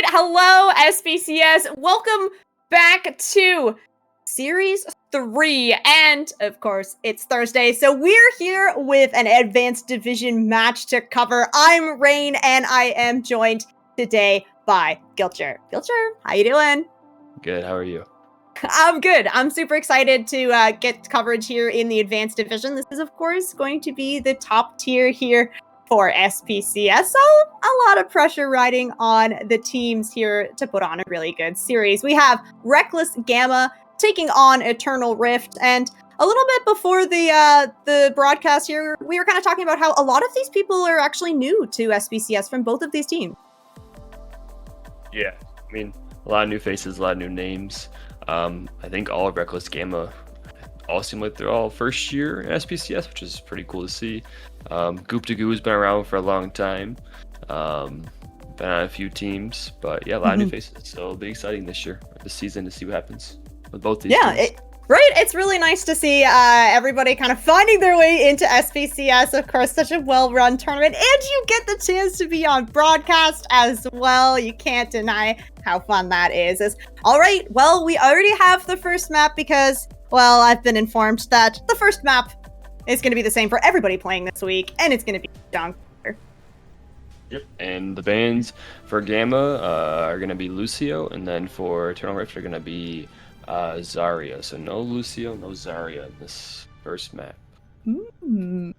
Hello, SPCS. Welcome back to Series 3. And, of course, it's Thursday, so we're here with an Advanced Division match to cover. I'm Raine, and I am joined today by Gilchr. Gilchr, how you doing? Good, how are you? I'm good. I'm super excited to get coverage here in the Advanced Division. This is, of course, going to be the top tier here for SPCS, so a lot of pressure riding on the teams here to put on a really good series. We have Reckless Gamma taking on Eternal Rift, and a little bit before the broadcast here, we were kind of talking about how a lot of these people are actually new to SPCS from both of these teams. Yeah, I mean, a lot of new faces, a lot of new names. I think all of Reckless Gamma all seem like they're all first year in SPCS, which is pretty cool to see. Goop to Goo has been around for a long time. Been on a few teams, but yeah, a lot of new faces. So it'll be exciting this season to see what happens with both these teams. Right, it's really nice to see everybody kind of finding their way into SPCS. Of course, such a well-run tournament, and you get the chance to be on broadcast as well. You can't deny how fun that is. All right, well, we already have the first map because, well, I've been informed that the first map is going to be the same for everybody playing this week, and it's going to be Gilchr. Yep, and the bans for Gamma are going to be Lucio, and then for Eternal Rift are going to be Zarya. So no Lucio, no Zarya in this first map.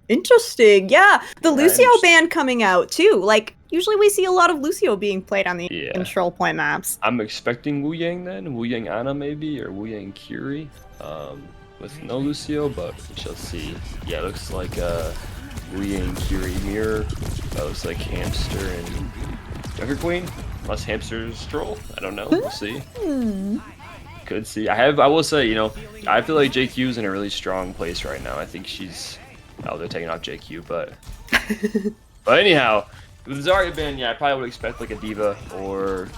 Interesting. Yeah, the Lucio ban coming out too. Like, usually we see a lot of Lucio being played on the control point maps. I'm expecting Wu Yang then, Wu Yang Ana maybe, or Wu Yang Curie, with no Lucio, but we shall see. Yeah, it looks like Wu Yang Curie mirror. That looks like Hamster and Junker Queen, unless Hamster's troll. I don't know. We'll see. Could see. I will say, you know, I feel like JQ's in a really strong place right now. I think she's. Oh, they're taking off JQ, but. But anyhow, with Zarya ban, yeah, I probably would expect like a Diva or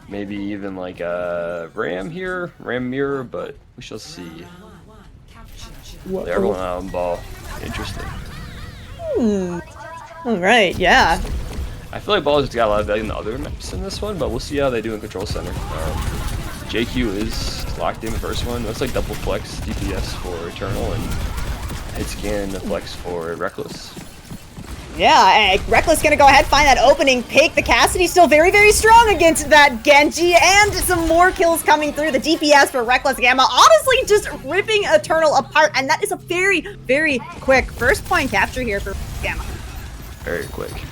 maybe even like a Ram here, Ram mirror, but we shall see. Everyone out on ball. Interesting. All right, yeah. I feel like ball has got a lot of value in the other maps in this one, but we'll see how they do in Control Center. JQ is locked in the first one. Looks like double flex DPS for Eternal and hit scan flex for Reckless. Yeah, Reckless gonna go ahead, find that opening pick. The Cassidy still very, very strong against that Genji, and some more kills coming through. The DPS for Reckless Gamma, honestly just ripping Eternal apart, and that is a very, very quick first point capture here for Gamma. Very quick.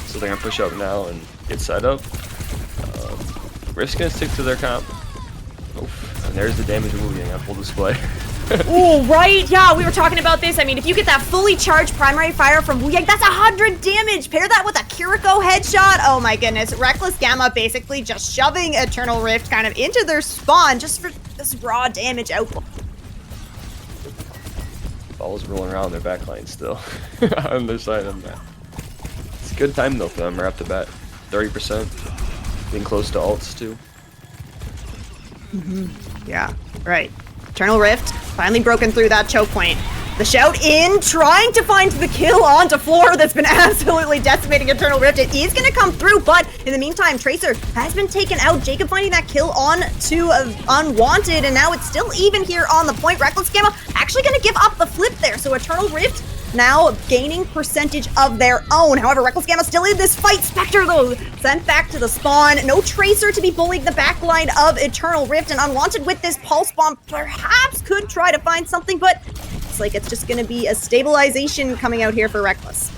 So they're gonna push up now and get set up. Rift's gonna stick to their comp. Oof. And there's the damage of Wu Yang on full display. Oh, right, yeah, we were talking about this. I mean, if you get that fully charged primary fire from Wu Yang, that's 100 damage. Pair that with a Kiriko headshot. Oh my goodness. Reckless Gamma basically just shoving Eternal Rift kind of into their spawn just for this raw damage output. Ball's rolling around their backline still on their side of the map. It's a good time though for them right off the bat. 30%. Being close to ults too. Yeah, right. Eternal Rift finally broken through that choke point. The shout in, trying to find the kill onto Floor that's been absolutely decimating Eternal Rift. It is going to come through, but in the meantime, Tracer has been taken out. Jacob finding that kill on to Unwanted, and now it's still even here on the point. Reckless Gamma actually going to give up the flip there, so Eternal Rift now gaining percentage of their own. However, Reckless Gamma still in this fight. Spectre, though, sent back to the spawn. No Tracer to be bullying the backline of Eternal Rift, and Unwanted with this Pulse Bomb perhaps could try to find something, but it's like it's just going to be a stabilization coming out here for Reckless.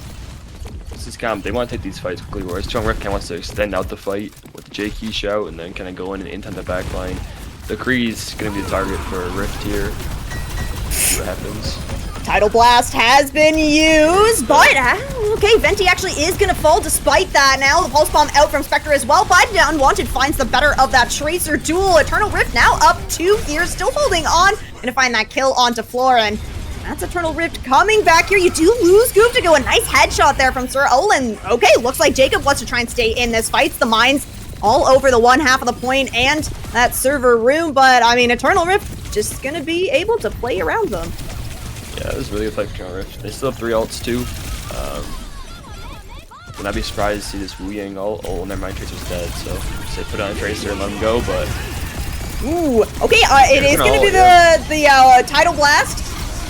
This is kind of, they want to take these fights quickly, whereas Eternal Rift kind of wants to extend out the fight with the J-Key shout and then kind of go in and intent the backline. The Kree's going to be the target for Rift here. See what happens. Tidal Blast has been used, but okay, Venti actually is going to fall despite that. Now the Pulse Bomb out from Spectre as well, but Unwanted finds the better of that Tracer duel. Eternal Rift now up 2 here, still holding on, gonna find that kill onto Floor, and that's Eternal Rift coming back here. You do lose Goop to go. A nice headshot there from Sir Olin. Okay, looks like Jacob wants to try and stay in this fight. The mines all over the one half of the point and that server room, but I mean, Eternal Rift just gonna be able to play around them. Yeah, this is really good fight for Eternal Rift. They still have 3 ults too. would not be surprised to see this Wu Yang ult. Oh, never mind, Tracer's dead, so say put on Tracer and let him go, but... Ooh, okay, it is going to be the Tidal Blast.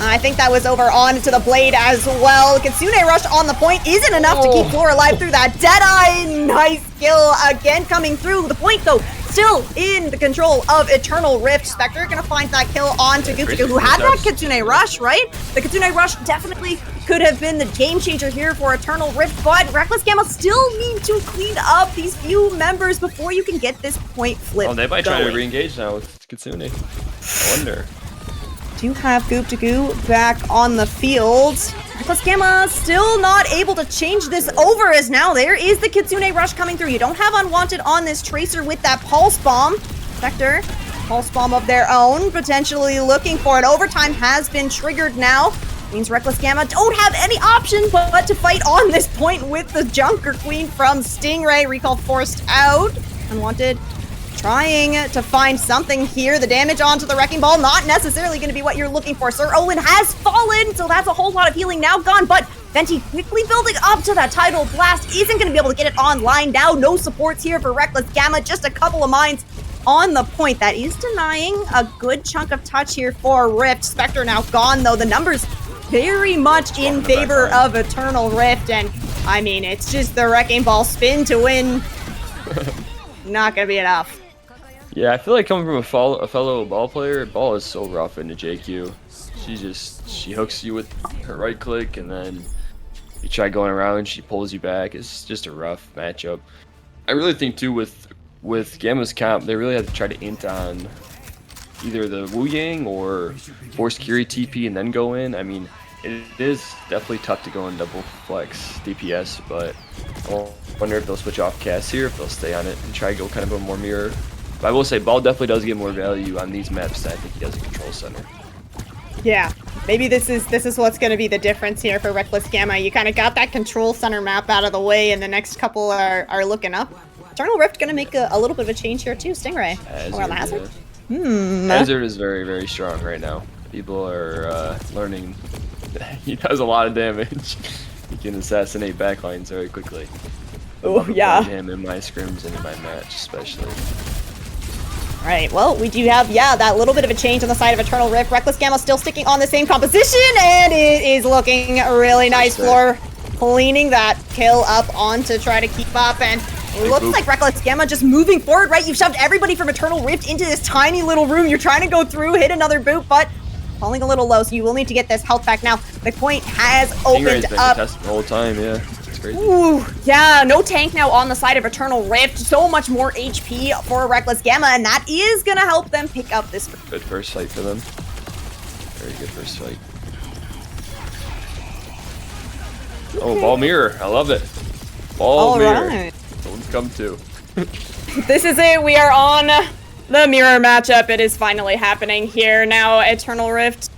I think that was over on to the Blade as well. Kitsune Rush on the point isn't enough to keep Floor alive through that Deadeye. Nice kill again coming through. The point, though, still in the control of Eternal Rift. Spectre gonna find that kill on to Gilchr, who had that Kitsune Rush, right? The Kitsune Rush definitely could have been the game changer here for Eternal Rift, but Reckless Gamma still need to clean up these few members before you can get this point flipped. Oh, they might try to re-engage now with Kitsune. I wonder. Do have Goop to Goo back on the field. Reckless Gamma still not able to change this over, as now there is the Kitsune Rush coming through. You don't have Unwanted on this Tracer with that Pulse Bomb. Spectre, Pulse Bomb of their own, potentially looking for it. Overtime has been triggered now. Means Reckless Gamma don't have any option but to fight on this point with the Junker Queen from Stingray. Recall forced out. Unwanted trying to find something here. The damage onto the Wrecking Ball, not necessarily going to be what you're looking for. Sir Owen has fallen, so that's a whole lot of healing now gone, but Venti quickly building up to that Tidal Blast. Isn't going to be able to get it online now. No supports here for Reckless Gamma, just a couple of mines on the point. That is denying a good chunk of touch here for Rift. Spectre now gone, though. The numbers very much in favor of Eternal Rift, and I mean, it's just the Wrecking Ball spin to win. Not going to be enough. Yeah, I feel like coming from a fellow ball player, ball is so rough into JQ. She hooks you with her right click, and then you try going around, she pulls you back. It's just a rough matchup. I really think too with Gamma's comp, they really have to try to int on either the Wu Yang or force Curie TP and then go in. I mean, it is definitely tough to go in double flex DPS, but I wonder if they'll switch off cast here, if they'll stay on it and try to go kind of a more mirror. But I will say, Ball definitely does get more value on these maps than I think he does in Control Center. Yeah, maybe this is what's going to be the difference here for Reckless Gamma. You kind of got that Control Center map out of the way, and the next couple are looking up. Eternal Rift going to make a little bit of a change here too. Stingray, around the Hazard. Hazard is very, very strong right now. People are learning that he does a lot of damage. He can assassinate backlines very quickly. Oh yeah. Him in my scrims and in my match especially. Alright, well, we do have, that little bit of a change on the side of Eternal Rift. Reckless Gamma still sticking on the same composition, and it is looking really nice. Floor cleaning that kill up on to try to keep up, and it looks like Reckless Gamma just moving forward, right? You've shoved everybody from Eternal Rift into this tiny little room. You're trying to go through, hit another boot, but falling a little low, so you will need to get this health back now. The point has opened up. The whole time, yeah. Crazy. Ooh, yeah, no tank now on the side of Eternal Rift. So much more HP for Reckless Gamma, and that is gonna help them pick up this. Good first fight for them. Very good first fight. Oh, ball mirror. I love it. Ball mirror. Right. Someone's come to. This is it. We are on the mirror matchup. It is finally happening here now. Eternal Rift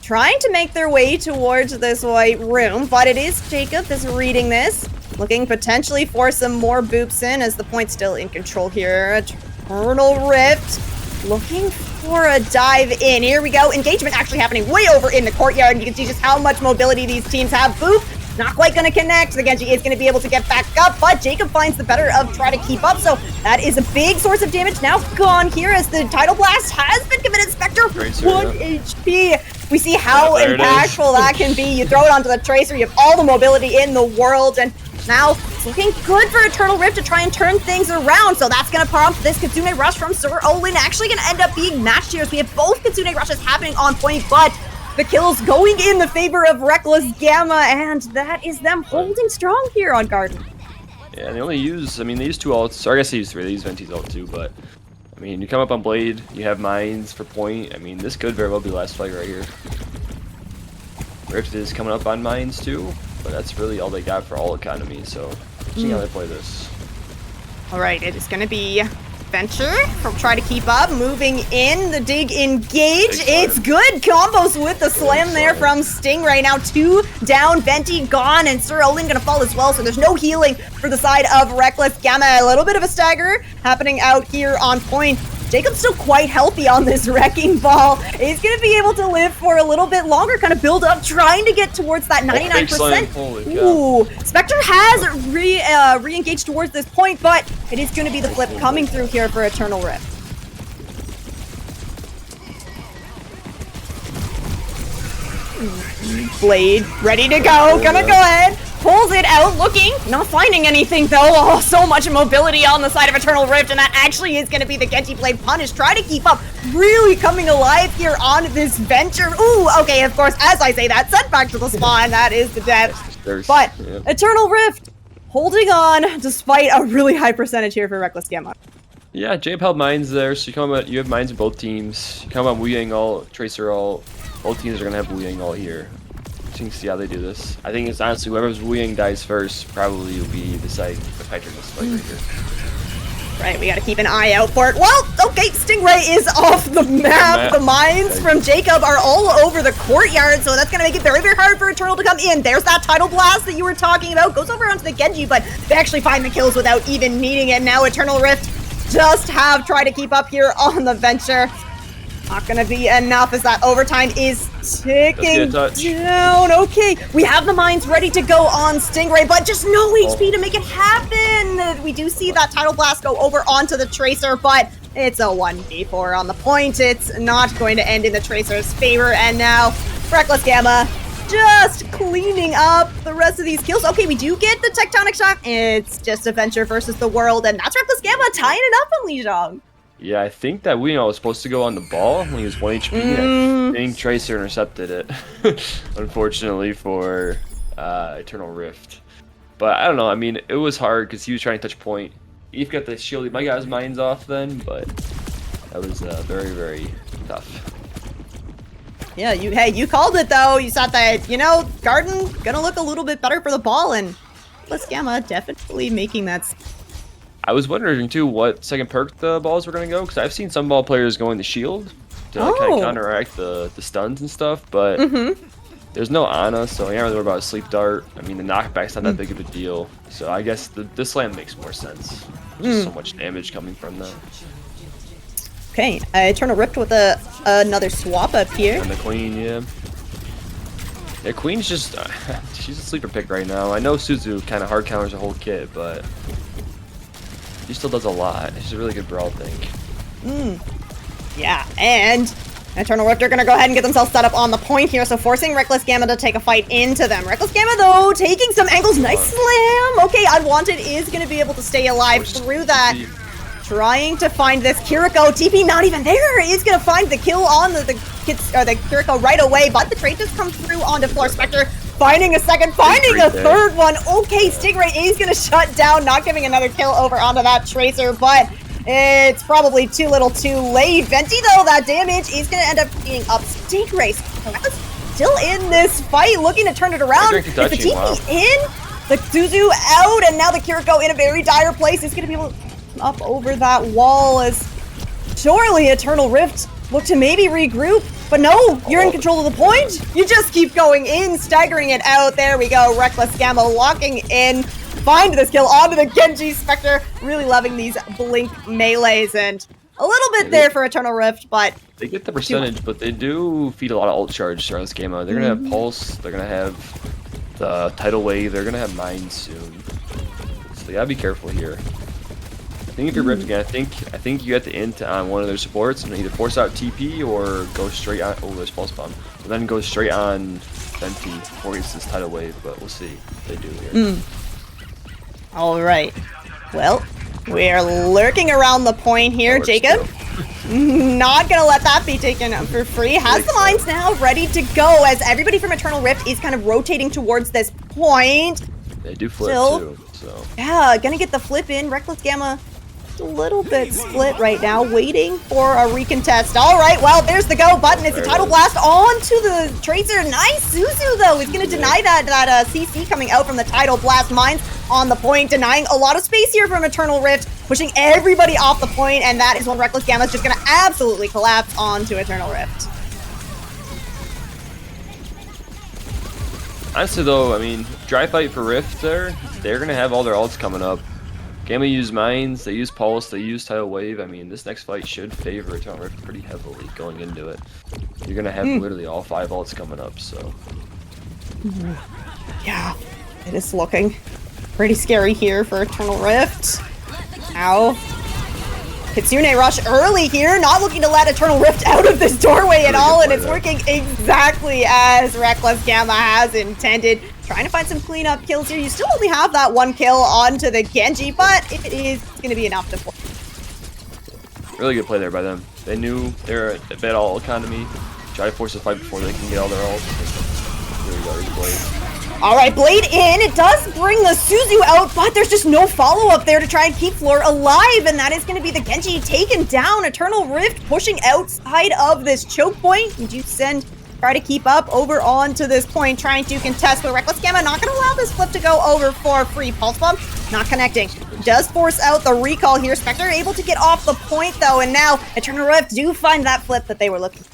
trying to make their way towards this white room, but it is Jacob that's reading this, looking potentially for some more boops in, as the point's still in control here. Eternal Rift looking for a dive in. Here we go. Engagement actually happening way over in the courtyard, and you can see just how much mobility these teams have. Boop, not quite going to connect. The Genji is going to be able to get back up, but Jacob finds the better of try to keep up, so that is a big source of damage now gone here as the Tidal Blast has been committed. Spectre, 1 HP. We see how impactful that can be. You throw it onto the Tracer, you have all the mobility in the world, and now it's looking good for Eternal Rift to try and turn things around. So that's going to prompt this Kitsune Rush from Sir Olin. Actually going to end up being matched here. So we have both Kitsune Rushes happening on point, but the kills going in the favor of Reckless Gamma, and that is them holding strong here on Garden. Yeah, they only use, I mean, they use 2 ults. Or I guess they use 3. They use Venti's ult too, but I mean, you come up on Blade, you have mines for point. I mean, this could very well be the last fight right here. Rift is coming up on mines too, but that's really all they got for all economy, so see how they play this. Alright, it is going to be Venture. He'll try to keep up, moving in, the dig engage. It's good combos with the slam there from Stingray. Now 2 down, Venti gone, and Sir Olin gonna fall as well, so there's no healing for the side of Reckless Gamma. A little bit of a stagger happening out here on point. Jacob's still quite healthy on this Wrecking Ball. He's going to be able to live for a little bit longer, kind of build up, trying to get towards that 99%. Ooh, Spectre has re-engaged towards this point, but it is going to be the flip coming through here for Eternal Rift. Blade ready to go, gonna go ahead, pulls it out, looking, not finding anything though. Oh, so much mobility on the side of Eternal Rift, and that actually is gonna be the Genji Blade punish. Try to keep up, really coming alive here on this venture. Ooh, okay, of course, as I say that, sent back to the spawn, that is the death. But Eternal Rift holding on despite a really high percentage here for Reckless Gamma. Yeah, Jabe held mines there, so you have mines in both teams. You come on Wu Yang all, Tracer all. Both teams are gonna have Wu Yang all here. So you can see how they do this. I think it's honestly whoever's Wu Yang dies first probably will be the fighter in this fight right here. Right, we gotta keep an eye out for it. Well, okay, Stingray is off the map. The mines from Jacob are all over the courtyard, so that's gonna make it very, very hard for Eternal to come in. There's that Tidal Blast that you were talking about. Goes over onto the Genji, but they actually find the kills without even needing it. Now Eternal Rift just have tried to keep up here on the venture. Not gonna be enough as that overtime is ticking down. Okay, we have the mines ready to go on Stingray, but just no HP to make it happen. We do see that Tidal Blast go over onto the Tracer, but it's a 1v4 on the point. It's not going to end in the Tracer's favor, and now Reckless Gamma just cleaning up the rest of these kills. Okay, we do get the Tectonic Shock. It's just Adventure versus the World, and that's Reckless Gamma tying it up on Lijiang. Yeah, I think that Wu Yang was supposed to go on the ball when he was 1 HP. I think Tracer intercepted it, unfortunately for Eternal Rift. But I don't know, I mean, it was hard because he was trying to touch point. Eve got the shield, he might got his mines off then, but that was very, very tough. Yeah, you called it though. You thought that, you know, Garden gonna look a little bit better for the ball, and Reckless Gamma definitely making that. I was wondering too what second perk the balls were gonna go, because I've seen some ball players going the shield to like, kind of counteract the stuns and stuff, but there's no Ana, so I can't really worry about a sleep dart. I mean, the knockback's not that big of a deal, so I guess the slam makes more sense. Just so much damage coming from that. Okay, Eternal Rift with another swap up here. And the Queen, yeah. Yeah, Queen's just she's a sleeper pick right now. I know Suzu kind of hard counters the whole kit, but she still does a lot. She's a really good brawl tank. Yeah, and Eternal Rift are gonna go ahead and get themselves set up on the point here, so forcing Reckless Gamma to take a fight into them. Reckless Gamma, though, taking some angles. Nice slam! Okay, Unwanted is gonna be able to stay alive through that. Trying to find this Kiriko. TP not even there. Is gonna find the kill on the Kiriko right away, but the trade just comes through onto Floor Spectre. Finding a second, finding a third one. Okay, Stingray is gonna shut down, not giving another kill over onto that Tracer, but it's probably too little too late. Venti, though, that damage is gonna end up being up. Stingray still in this fight, looking to turn it around. Is the TP in? The Suzu out, and now the Kiriko in a very dire place. Is gonna be able to up over that wall as surely Eternal Rift look to maybe regroup, but no, you're in control of the point. You just keep going in, staggering it out. There we go. Reckless Gamma locking in. Find this kill onto the Genji Spectre. Really loving these blink melees, and a little bit there for Eternal Rift, but they get the percentage, but they do feed a lot of ult charge throughout this game. They're gonna have Pulse, they're gonna have the Tidal Wave, they're gonna have Mine soon. So they gotta be careful here. I think if you're rifting, I think you have to int on one of their supports and either force out TP or go straight on. Oh, there's pulse bomb. And then go straight on Venti before he gets this Tidal Wave, but we'll see what they do here. All right. Well, we're lurking around the point here, Jacob. Not gonna let that be taken for free. Has the mines now ready to go as everybody from Eternal Rift is kind of rotating towards this point. They do flip too, so. Yeah, gonna get the flip in. Reckless Gamma a little bit split right now, waiting for a recontest. All right, well, there's the go button. It's a Tidal Blast onto the Tracer. Nice Suzu, though. He's going to deny that CC coming out from the Tidal Blast. Mines on the point, denying a lot of space here from Eternal Rift, pushing everybody off the point, and that is when Reckless Gamma is just going to absolutely collapse onto Eternal Rift. Honestly, though, I mean, dry fight for Rift there, they're going to have all their ults coming up. Gamma used Mines, they used Pulse, they used Tidal Wave. I mean, this next fight should favor Eternal Rift pretty heavily going into it. You're gonna have literally all 5 ults coming up, so. Yeah, it is looking pretty scary here for Eternal Rift. Ow. Kitsune rush early here, not looking to let Eternal Rift out of this doorway at all, and it's working exactly as Reckless Gamma has intended. Trying to find some cleanup kills here. You still only have that 1 kill onto the Genji, but it is going to be enough to force. Really good play there by them. They knew they were a bit all economy. Try to force the fight before they can get all their ults. Here we go, there's Blade. Alright, Blade in. It does bring the Suzu out, but there's just no follow-up there to try and keep Floor alive, and that is going to be the Genji taken down. Eternal Rift pushing outside of this choke point. Did you try to keep up over onto this point, trying to contest, but Reckless Gamma not going to allow this flip to go over for free. Pulse Bomb not connecting. Does force out the recall here. Spectre able to get off the point, though, and now Eternal Rift do find that flip that they were looking for.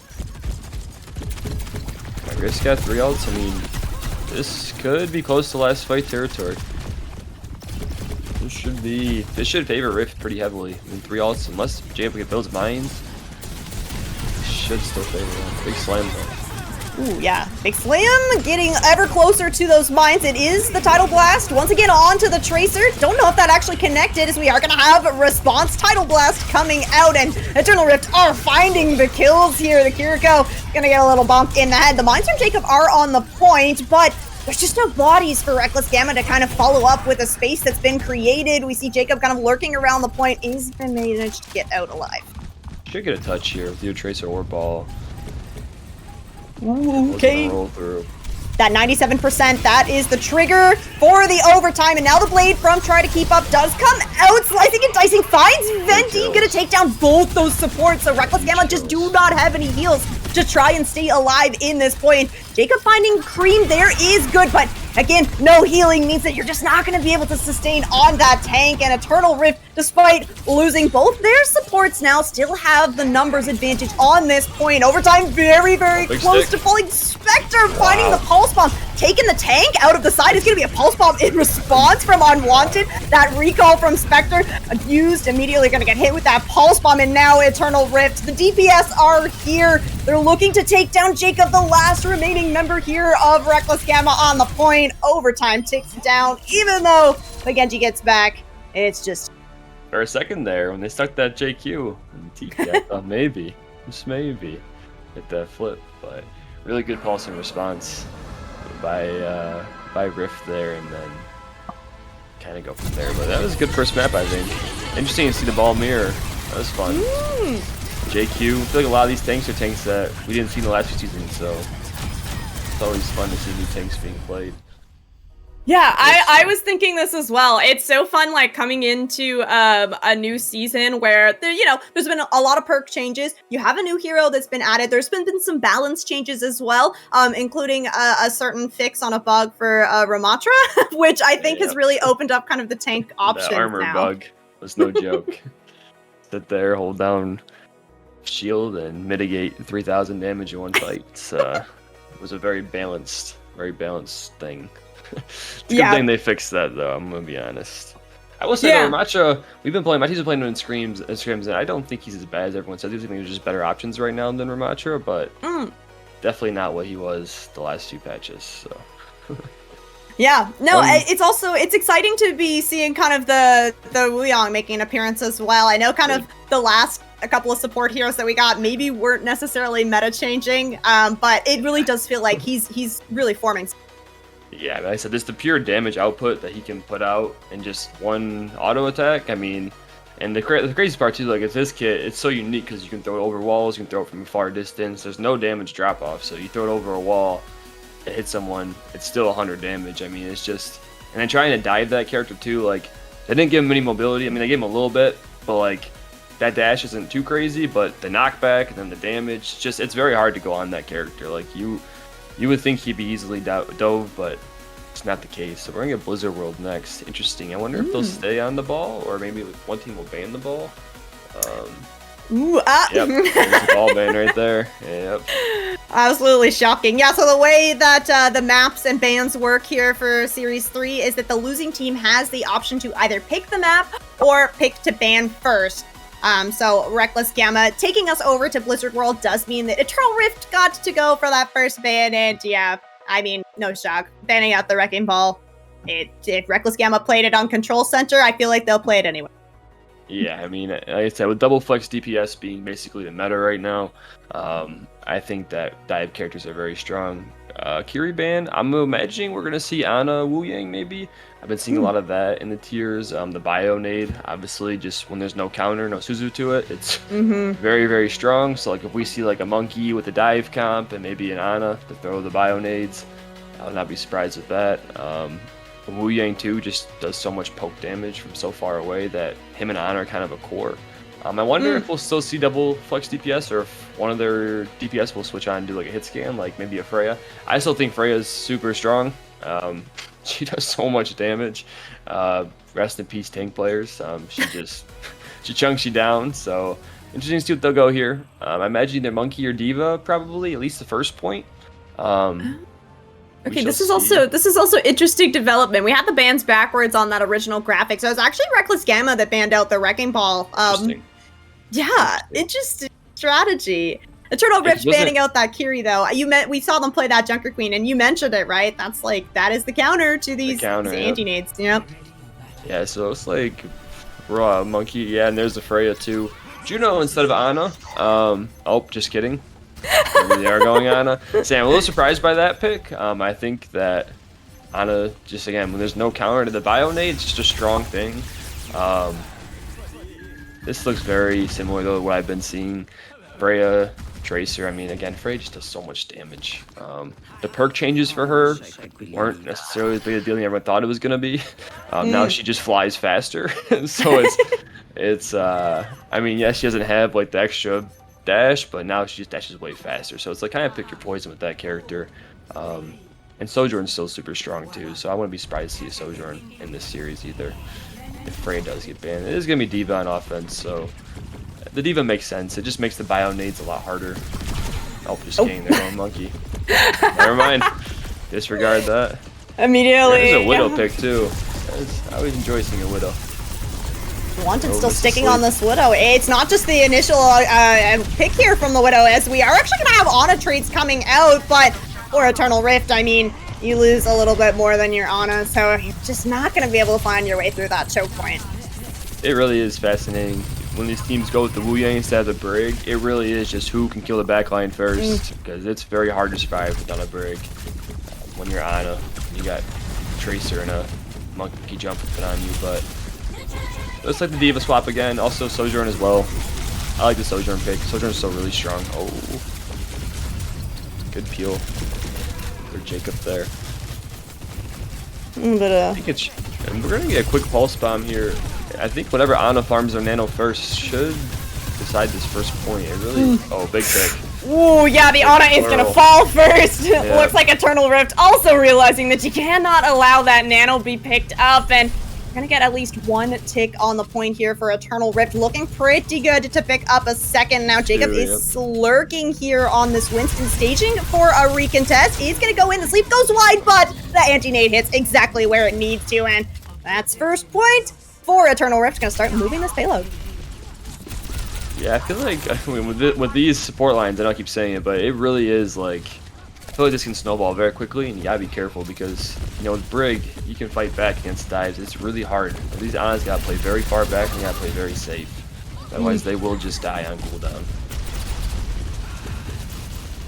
Risk got 3 ults. I mean, this could be close to last fight territory. This should favor Rift pretty heavily. I mean, 3 ults, unless JP builds Mines, should still favor them. Big Slam though. Ooh, yeah. Big Slam getting ever closer to those mines. It is the Tidal Blast. Once again, onto the Tracer. Don't know if that actually connected, as we are going to have a response Tidal Blast coming out, and Eternal Rift are finding the kills here. The Kiriko going to get a little bump in the head. The mines from Jacob are on the point, but there's just no bodies for Reckless Gamma to kind of follow up with a space that's been created. We see Jacob kind of lurking around the point. He's been managed to get out alive. Should get a touch here with your Tracer or Ball. Okay. Roll through. That 97%, that is the trigger for the overtime, and now the Blade from Try to Keep Up does come out, slicing and dicing, finds Venti, gonna take down both those supports, so Reckless Gamma just do not have any heals to try and stay alive in this point. Jacob finding Cream there is good, but again, no healing means that you're just not going to be able to sustain on that tank, and Eternal Rift, despite losing both their supports now, still have the numbers advantage on this point. Overtime very, very close to falling. Spectre finding the Pulse Bomb, taking the tank out of the side. It's going to be a Pulse Bomb in response from Unwanted. That recall from Spectre used, immediately going to get hit with that Pulse Bomb, and now Eternal Rift. The DPS are here. They're looking to take down Jacob, the last remaining member here of Reckless Gamma on the point. Overtime ticks down, even though the Genji gets back. It's just... For a second there, when they stuck that JQ and TP, I thought maybe, just maybe, hit that flip, but really good pulse and response by Rift there, and then kind of go from there. But that was a good first map, I think. Interesting to see the ball mirror. That was fun. JQ, I feel like a lot of these tanks are tanks that we didn't see in the last few seasons, so it's always fun to see new tanks being played. Yeah, I was thinking this as well. It's so fun, like, coming into a new season where there's been a lot of perk changes. You have a new hero that's been added. There's been some balance changes as well, including a certain fix on a bug for Ramatra, which I think has really opened up kind of the tank options now. The armor bug was no joke. Sit there, hold down shield, and mitigate 3,000 damage in one fight. It was a very balanced thing. It's a good thing they fixed that, though. I'm gonna be honest. I will say that Ramatra, Matty's been playing him in scrims, and I don't think he's as bad as everyone says. I think there's just better options right now than Ramatra, but definitely not what he was the last 2 patches. So. Yeah, no, it's exciting to be seeing kind of the Wuyong making an appearance as well. I know kind of the last a couple of support heroes that we got maybe weren't necessarily meta changing, but it really does feel like he's really forming. Yeah, like I said, this the pure damage output that he can put out in just one auto attack. I mean, and the craziest part too, like, it's this kit, it's so unique because you can throw it over walls, you can throw it from a far distance. There's no damage drop off, so you throw it over a wall, it hits someone, it's still 100 damage. I mean, it's just, and then trying to dive that character too, like, they didn't give him any mobility. I mean, they gave him a little bit, but like, that dash isn't too crazy, but the knockback and then the damage, just, it's very hard to go on that character. Like, you would think he'd be easily dove, but it's not the case. So we're gonna get Blizzard World next. Interesting. I wonder if they'll stay on the ball, or maybe one team will ban the ball. Ooh, Yep, there's a ball ban right there. Yep. Absolutely shocking. Yeah, so the way that the maps and bans work here for Series 3 is that the losing team has the option to either pick the map or pick to ban first. So Reckless Gamma taking us over to Blizzard World does mean that Eternal Rift got to go for that first ban, and yeah, I mean, no shock. Banning out the Wrecking Ball. If Reckless Gamma played it on Control Center, I feel like they'll play it anyway. Yeah, I mean, like I said, with double flex DPS being basically the meta right now, I think that dive characters are very strong. Kiri ban, I'm imagining we're going to see Ana Wu Yang maybe. I've been seeing a lot of that in the tiers. The bio nade, obviously, just when there's no counter, no Suzu to it, it's very, very strong. So like if we see like a monkey with a dive comp and maybe an Ana to throw the bio nades, I would not be surprised with that. Wu Yang too just does so much poke damage from so far away that him and Ana are kind of a core. I wonder if we'll still see double flex DPS or if one of their DPS will switch on and do like a hit scan, like maybe a Freya. I still think Freya's super strong. She does so much damage. Rest in peace, tank players. She chunks you down. So interesting to see what they'll go here. I imagine either Monkey or Diva probably, at least the first point. Okay, this is also interesting development. We had the bans backwards on that original graphic, so it was actually Reckless Gamma that banned out the Wrecking Ball. Yeah, interesting strategy. Eternal Rift banning out that Kiri though. We saw them play that Junker Queen, and you mentioned it, right? That is the counter to these anti-nades. Yep. Yeah, so it's like raw Monkey. Yeah, and there's the Freya too. Juno instead of Ana. Oh, just kidding. They are going Ana. So I'm a little surprised by that pick. I think that Ana, just again, when there's no counter to the bio nade, it's just a strong thing. This looks very similar to what I've been seeing. Freya, Tracer, I mean, again, Freya just does so much damage. The perk changes for her weren't necessarily as big a deal as everyone thought it was going to be. Now she just flies faster. So it's I mean, yes, she doesn't have like the extra dash, but now she just dashes way faster. So it's like kind of pick your poison with that character. And Sojourn's still super strong too, so I wouldn't be surprised to see a Sojourn in this series either. If Freya does get banned, it is going to be Diva on offense, so the Diva makes sense. It just makes the bio nades a lot harder. Oh, just kidding, they're going Monkey. Never mind. Disregard that. Immediately. There's a Widow pick too. I always enjoy seeing a Widow. Wanted still sticking on this Widow. It's not just the initial pick here from the Widow, as we are actually going to have Ana trades coming out, but for Eternal Rift, I mean, you lose a little bit more than your Ana, so you're just not going to be able to find your way through that choke point. It really is fascinating. When these teams go with the Wu Yang instead of the Brig, it really is just who can kill the backline first, because it's very hard to survive without a Brig. When you're Ana, you got Tracer and a Monkey jump on you, but looks like the Diva swap again. Also Sojourn as well. I like the Sojourn pick. Sojourn's still really strong. Oh, good peel for Jacob there. I think and we're gonna get a quick pulse bomb here. I think whatever Ana farms their nano first should decide this first point. It really. Oh, big pick. Ooh, yeah, the Ana is gonna fall first. Yeah. Looks like Eternal Rift also realizing that you cannot allow that nano be picked up, and we're gonna get at least one tick on the point here for Eternal Rift. Looking pretty good to pick up a second. Now Jacob is lurking here on this Winston, staging for a recontest. He's gonna go in, the sleep goes wide, but the anti-nade hits exactly where it needs to, and that's first point for Eternal Rift. Gonna start moving this payload. Yeah, I feel like with these support lines, I don't keep saying it, but it really is like, I feel like this can snowball very quickly, and you gotta be careful because, you know, with Brig, you can fight back against dives. It's really hard. These Anas gotta play very far back and you gotta play very safe. Otherwise, they will just die on cooldown.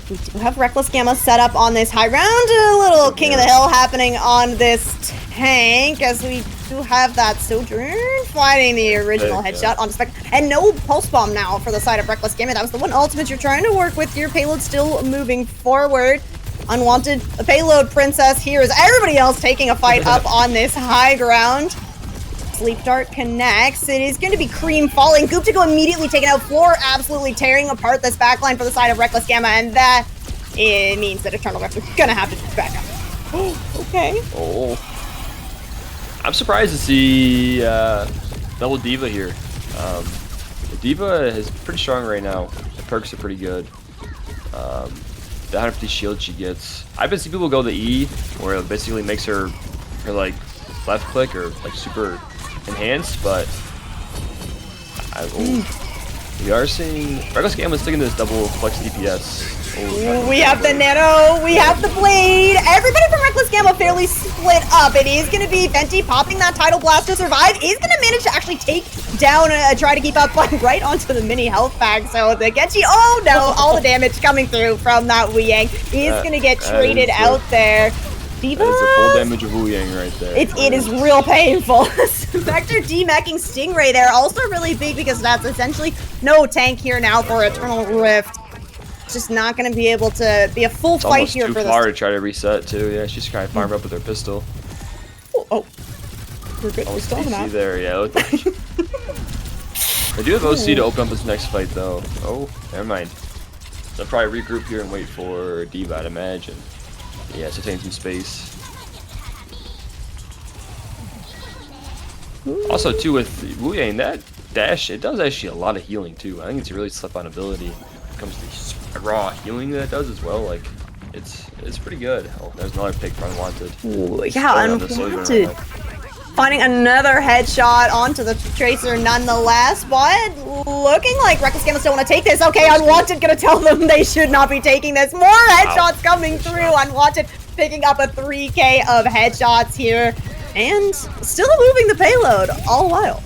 We do have Reckless Gamma set up on this high round. A little King of the Hill happening on this tank, as we do have that Sojourn fighting the original headshot on Spec. And no pulse bomb now for the side of Reckless Gamma. That was the one ultimate you're trying to work with. Your payload still moving forward. Unwanted payload princess here as everybody else taking a fight up on this high ground. Sleep Dart connects. It is going to be Cream falling. Goop to go immediately taken out. Floor absolutely tearing apart this backline for the side of Reckless Gamma, and that it means that Eternal Rift is going to have to back up. Okay. Oh. I'm surprised to see double Diva here. The Diva is pretty strong right now. The perks are pretty good. the 150 shield she gets. I've been seeing people go the E, where it basically makes her like left click or like super enhanced, but we are seeing Reckless Gamma sticking to this double flex DPS. We have the Nano, we have the Blade. Everybody from Reckless Gamma fairly split up. It is going to be Venti popping that Tidal Blast to survive. Is going to manage to actually take down, try to keep up, but right onto the mini health bag. So the Genji, oh no, all the damage coming through from that Wu Yang. He's going to get traded out there. D.Va? That is the full damage of Wu Yang right there. It is real painful. Vector demeching Stingray there, also really big because that's essentially no tank here now for Eternal Rift. It's just not going to be able to be a full fight here for this. It's almost too far to try to reset too. Yeah, she's trying to farm up with her pistol. Oh, we're good. We're still OC there, yeah. I do have OC to open up this next fight though. Oh, never mind. I'll probably regroup here and wait for D.Va, I'd imagine. Yeah, so taking some space. Also too with Wu Yang, that dash, it does actually a lot of healing too. I think it's a really slept on ability. When it comes to raw healing that it does as well. Like it's pretty good. Oh, there's another pick for Unwanted. Ooh, yeah, Unwanted. Finding another headshot onto the Tracer nonetheless, but looking like Reckless Gamma still want to take this. Okay, Unwanted gonna tell them they should not be taking this. More headshots coming through. Unwanted picking up a 3K of headshots here. And still moving the payload all the while.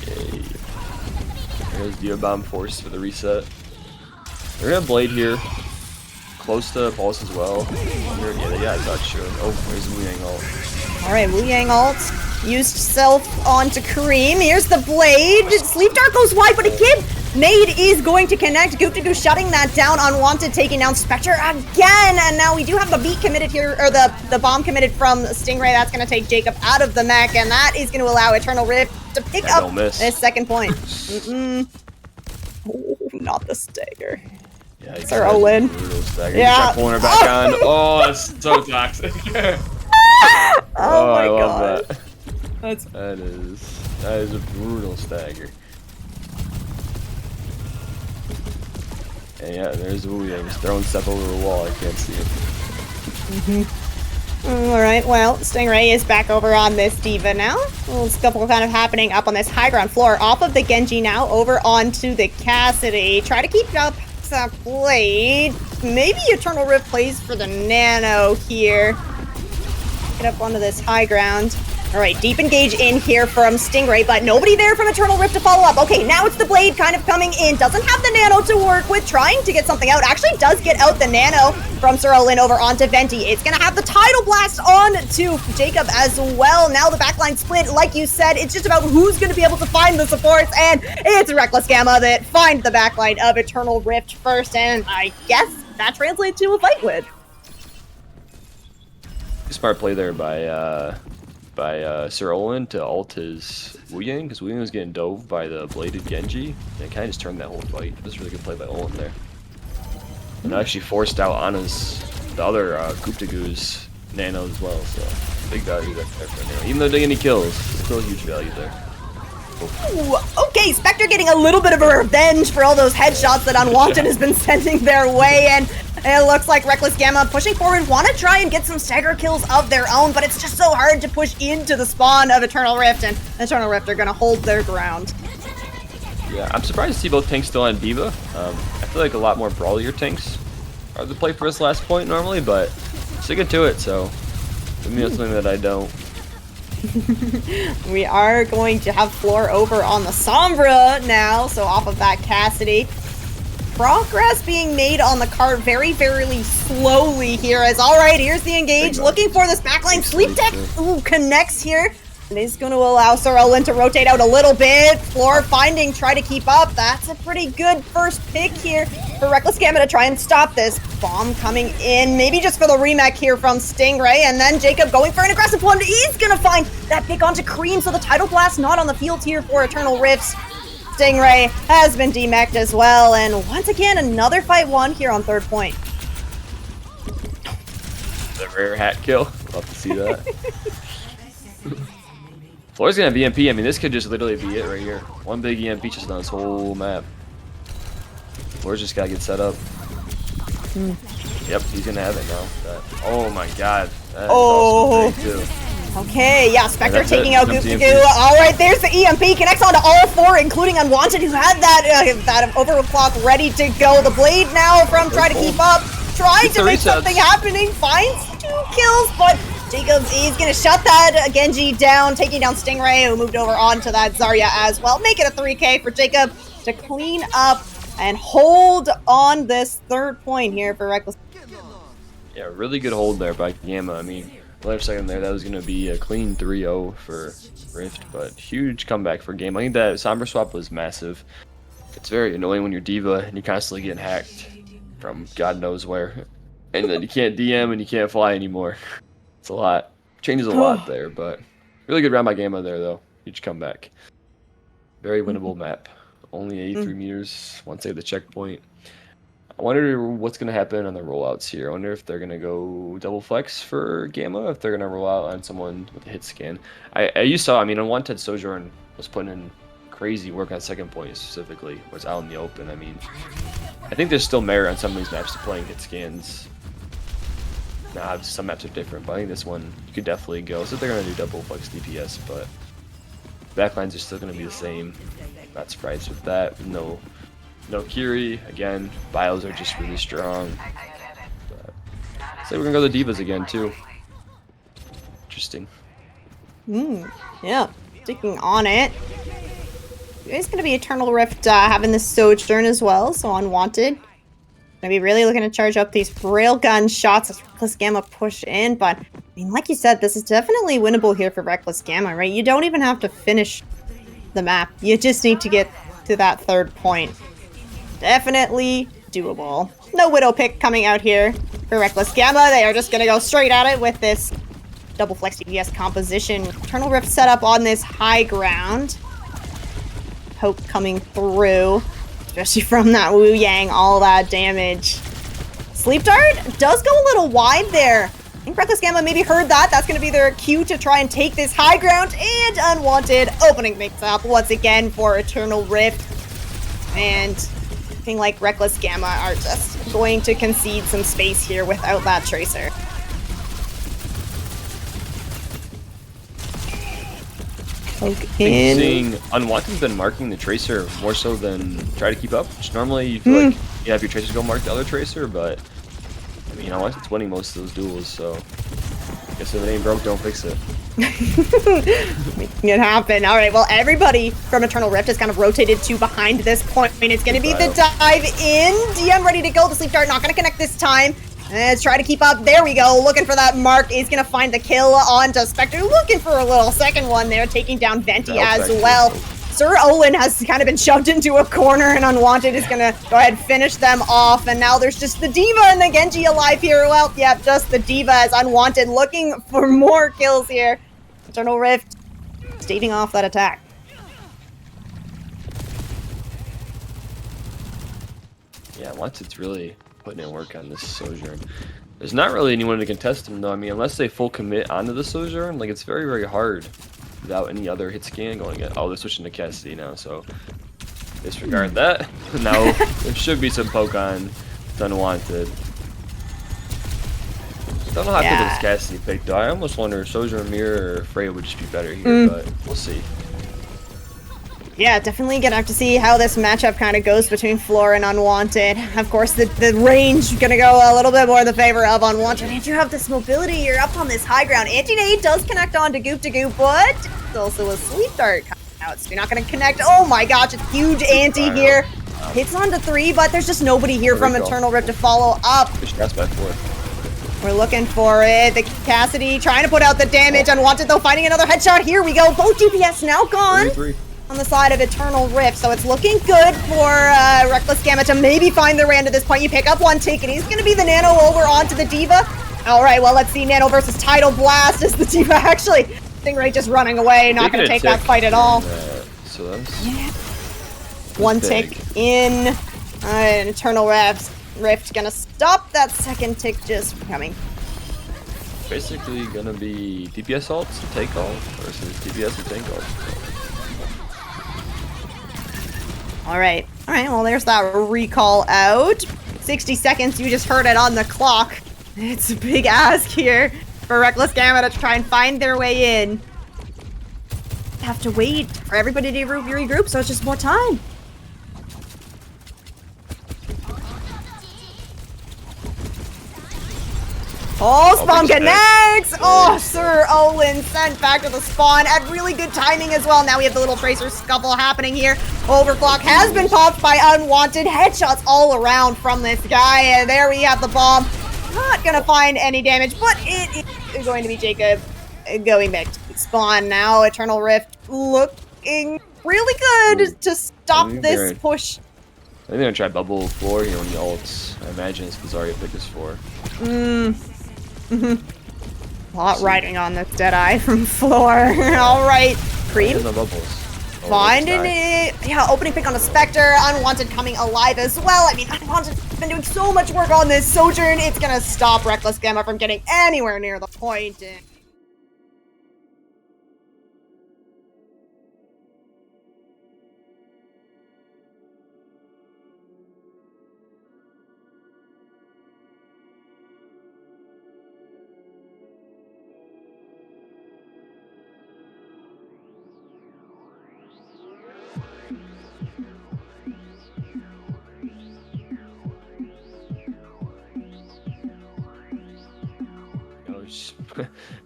Yay. There's Diabomb Force for the reset. They're gonna Blade here. Close to Pulse as well. Yeah, I thought sure. Oh, there's Wu Yang ult. Alright, Wu Yang ult used self onto Kareem. Here's the Blade. Sleep Dart goes wide, but again, Nade is going to connect. Gilchr shutting that down. Unwanted taking down Spectre again. And now we do have the beat committed here, or the bomb committed from Stingray. That's going to take Jacob out of the mech, and that is going to allow Eternal Rift to pick up this second point. Oh, not the stagger. Yeah, Sir Olin. Yeah. Pulling her back on. Oh, that's so toxic. Oh my I love god. That. That is a brutal stagger. And yeah, there's Wu Yang just throwing stuff over the wall. I can't see it. Alright, well, Stingray is back over on this D.Va now. A little scuffle kind of happening up on this high ground floor. Off of the Genji now, over onto the Cassidy. Try to keep up that Blade. Maybe Eternal Rift plays for the Nano here. Get up onto this high ground. Alright, deep engage in here from Stingray, but nobody there from Eternal Rift to follow up. Okay, now it's the Blade kind of coming in. Doesn't have the Nano to work with, trying to get something out. Actually does get out the Nano from Sir Olin over onto Venti. It's gonna have the Tidal Blast on to Jacob as well. Now the backline split, like you said, it's just about who's gonna be able to find the supports, and it's Reckless Gamma that finds the backline of Eternal Rift first, and I guess that translates to a fight win. Smart play there by Sir Olin to ult his Wu Yang, because Wu Yang was getting dove by the bladed Genji, and it kind of just turned that whole fight. It was a really good play by Olin there. And actually forced out Anna's, the other Guptagu's Nano as well, so big value there for Nano. Even though they didn't get any kills, still huge value there. Ooh, okay, Spectre getting a little bit of a revenge for all those headshots that Unwanted has been sending their way, and it looks like Reckless Gamma pushing forward, want to try and get some stagger kills of their own, but it's just so hard to push into the spawn of Eternal Rift, and Eternal Rift are going to hold their ground. Yeah, I'm surprised to see both tanks still on D.Va. I feel like a lot more brawlier tanks are the play for this last point normally, but sticking to it, so maybe that's something that I don't. We are going to have floor over on the Sombra now, so off of that Cassidy. Progress being made on the cart very, very slowly here as, alright, here's the engage, looking for this backline. Sleep Tech, ooh, connects here. And is going to allow Sir Olin to rotate out a little bit. Floor finding, try to keep up. That's a pretty good first pick here for Reckless Gamma to try and stop this. Bomb coming in, maybe just for the remake here from Stingray. And then Jacob going for an aggressive one. He's going to find that pick onto Kareem. So the Tidal Blast not on the field here for Eternal Rifts. Stingray has been demeched as well. And once again, another fight won here on third point. The rare hat kill. Love to see that. Floor's gonna have EMP. I mean, this could just literally be it right here. One big EMP just on this whole map. Floor's just gotta get set up. Yep, he's gonna have it now. Oh my god. That is Oh. also big too. Okay, yeah, Spectre that's it. taking out That's Goo the Goo. EMP. All right, there's the EMP. Connects onto all four, including Unwanted, who had that overclock ready to go. The Blade now from trying to keep up, trying Gets to the make resets. something happening. Finds 2 kills, but Jacobs is going to shut that Genji down, taking down Stingray, who moved over onto that Zarya as well. Make it a 3K for Jacob to clean up and hold on this 3rd point here for Reckless. Yeah, really good hold there by Gamma. I mean, another second there, that was gonna be a clean 3-0 for Rift, but huge comeback for Gamma. I think that Sombra swap was massive. It's very annoying when you're Diva and you're constantly getting hacked from God knows where. And then you can't DM and you can't fly anymore. It's a lot. Changes a lot there, but really good round by Gamma there though. Huge comeback. Very winnable map. Only 83 meters, one save the checkpoint. I wonder what's going to happen on the rollouts here. I wonder if they're going to go double flex for Gamma, if they're going to roll out on someone with a hit scan. You saw, I mean, Unwanted Sojourn was putting in crazy work on second point specifically, was out in the open. I mean, I think there's still merit on some of these maps to playing hit scans. Nah, some maps are different, but I think this one you could definitely go. So they're going to do double flex DPS, but backlines are still going to be the same. Not surprised with that. No Kiri, again, bios are just really strong. But say we're gonna go the Divas again too. Interesting. Yeah, sticking on it. It's gonna be Eternal Rift having this Sojourn as well, so Unwanted. Gonna be really looking to charge up these railgun shots as Reckless Gamma push in, but I mean, like you said, this is definitely winnable here for Reckless Gamma, right? You don't even have to finish the map. You just need to get to that 3rd point. Definitely doable. No Widow pick coming out here for Reckless Gamma. They are just going to go straight at it with this double flex DPS composition. Eternal Rift set up on this high ground. Hope coming through, especially from that Wu Yang, all that damage. Sleep Dart does go a little wide there. I think Reckless Gamma maybe heard that. That's going to be their cue to try and take this high ground. And Unwanted opening mix up once again for Eternal Rift. And looking like Reckless Gamma are just going to concede some space here without that Tracer. Poke in. Seeing Unwanted's been marking the Tracer more so than try to keep up. Which normally you feel like you have your Tracer go mark the other Tracer, but I mean, Unwanted's winning most of those duels, so I guess if it ain't broke, don't fix it. Making it happen. All right, well, everybody from Eternal Rift has kind of rotated to behind this point. I mean, it's going to be the dive in. DM ready to go. The Sleep Dart not going to connect this time. Let's try to keep up. There we go. Looking for that mark. Is going to find the kill onto Spectre. Looking for a little second one there. Taking down Venti as well. Sir Olin has kind of been shoved into a corner, and Unwanted is going to go ahead and finish them off. And now there's just the Diva and the Genji alive here. Well, yeah, just the Diva as Unwanted looking for more kills here. Eternal Rift staving off that attack. Yeah, Wanted's really putting in work on this Sojourn. There's not really anyone to contest him though. I mean, unless they full commit onto the Sojourn, like it's very, very hard without any other hit scan going in. Oh, they're switching to Cassidy now, so disregard that. Now there should be some poke on Unwanted. Don't know how to this Cassidy pick though. I almost wonder if Sojourn, Mirror, or Freya would just be better here, but we'll see. Yeah, definitely gonna have to see how this matchup kind of goes between Floor and Unwanted. Of course, the range gonna go a little bit more in the favor of Unwanted. And you have this mobility, you're up on this high ground. Anti-nade does connect on to Goop, but it's also a Sleep Dart coming out, so you're not gonna connect. Oh my gosh, it's huge anti here. Hits onto 3, but there's just nobody here from Eternal Rift to follow up. That's by 4. We're looking for it. The Cassidy trying to put out the damage. Unwanted though, finding another headshot. Here we go. Both DPS now gone. 3. On the side of Eternal Rift, so it's looking good for Reckless Gamma to maybe find their way into this point. You pick up one ticket. He's going to be the Nano over onto the Diva. All right, well, let's see Nano versus Tidal Blast as the Diva actually, Stingray just running away, not going to take that fight at all. So that's one tick in, and Eternal Rift going to stop that second tick just from coming. Basically going to be DPS ults and take off versus DPS and tank ults. All right, well, there's that recall out. 60 seconds, you just heard it on the clock. It's a big ask here for Reckless Gamma to try and find their way in. Have to wait for everybody to regroup, so it's just more time. Oh, spawn connects! Oh, Sir Olin sent back to the spawn at really good timing as well. Now we have the little Tracer scuffle happening here. Overclock has been popped by Unwanted. Headshots all around from this guy. And there we have the bomb. Not gonna find any damage, but it is going to be Jacob going back to spawn now. Eternal Rift looking really good to stop this push. I think they're gonna try bubble floor here when he ults. I imagine it's the Zarya pick is for. A lot riding on this Deadeye from floor. All right, Cream. No bubbles. Finding it. Yeah, opening pick on a Spectre. Unwanted coming alive as well. I mean, Unwanted's been doing so much work on this Sojourn. It's gonna stop Reckless Gamma from getting anywhere near the point.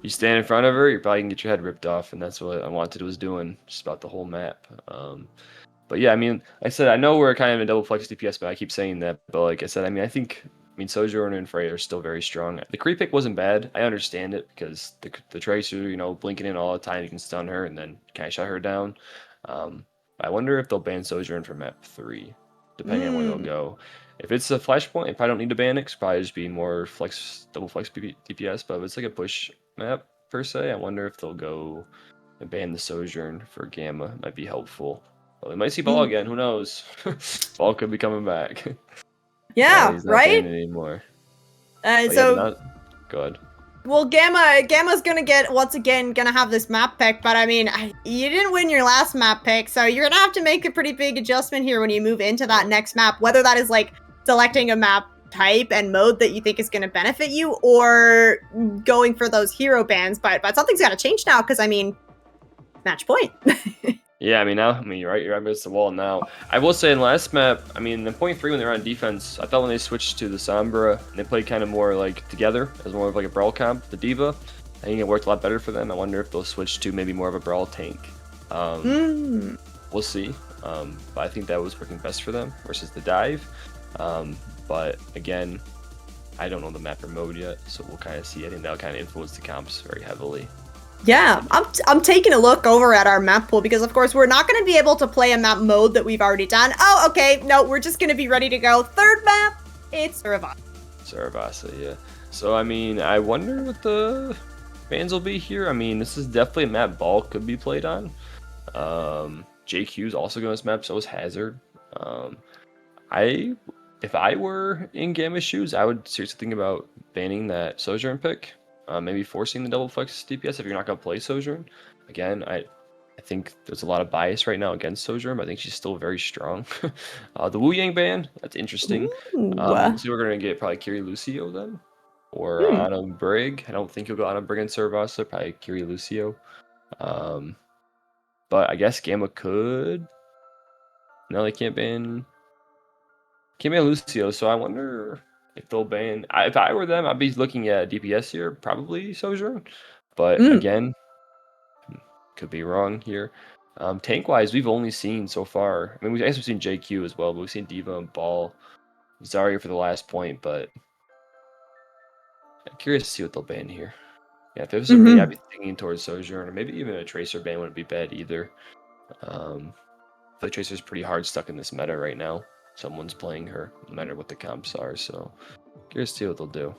You stand in front of her, you probably can get your head ripped off, and that's what Unwanted was doing, just about the whole map. But yeah, I mean, like I said, I know we're kind of in double flex DPS, but I keep saying that. But like I said, I mean, Sojourner and Frey are still very strong. The creep pick wasn't bad. I understand it because the Tracer, you know, blinking in all the time, you can stun her and then kind of shut her down. I wonder if they'll ban Sojourn for map 3, depending on where they'll go. If it's a flashpoint, if I don't need to ban it, it's probably just be more double flex DPS. But if it's like a push map per se, I wonder if they'll go and ban the Sojourn for Gamma. Might be helpful. Well, we might see Ball again. Who knows? Ball could be coming back. Yeah, he's not right? Anymore. So go ahead. Well, Gamma's once again gonna have this map pick, but I mean, you didn't win your last map pick, so you're gonna have to make a pretty big adjustment here when you move into that next map, whether that is like selecting a map type and mode that you think is gonna benefit you, or going for those hero bans. But something's gotta change now, because I mean, match point. Yeah, I mean, you're right. You're up against the wall now. I will say in last map, I mean, in point 3 when they were on defense, I thought when they switched to the Sombra and they played kind of more like together as more of like a brawl comp, the Diva, I think it worked a lot better for them. I wonder if they'll switch to maybe more of a brawl tank. We'll see. But I think that was working best for them versus the dive. But again, I don't know the map or mode yet, so we'll kind of see. I think that'll kind of influence the comps very heavily. Yeah, I'm taking a look over at our map pool because, of course, we're not going to be able to play a map mode that we've already done. Oh, okay. No, we're just going to be ready to go. Third map, it's Saravasa, yeah. So, I mean, I wonder what the bans will be here. I mean, this is definitely a map Ball could be played on. JQ's also going to this map, so is Hazard. If I were in Gamma's shoes, I would seriously think about banning that Sojourn pick. Maybe forcing the double flex DPS if you're not going to play Sojourn. Again, I think there's a lot of bias right now against Sojourn, but I think she's still very strong. The Wu Yang ban, that's interesting. So we're going to get probably Kiri Lucio then. Or Ana Brig. I don't think you'll go Ana Brig and Saravasa, probably Kiri Lucio. But I guess Gamma could. No, they can't ban Lucio, so I wonder if they'll ban. If I were them, I'd be looking at DPS here, probably Sojourn. But again, could be wrong here. Tank wise, we've only seen so far. I mean, we've seen JQ as well, but we've seen Diva and Ball, Zarya for the last point. But I'm curious to see what they'll ban here. Yeah, if it was me, I'd be thinking towards Sojourn, or maybe even a Tracer ban wouldn't be bad either. The Tracer's pretty hard stuck in this meta right now. Someone's playing her, no matter what the comps are. So, curious to see what they'll do.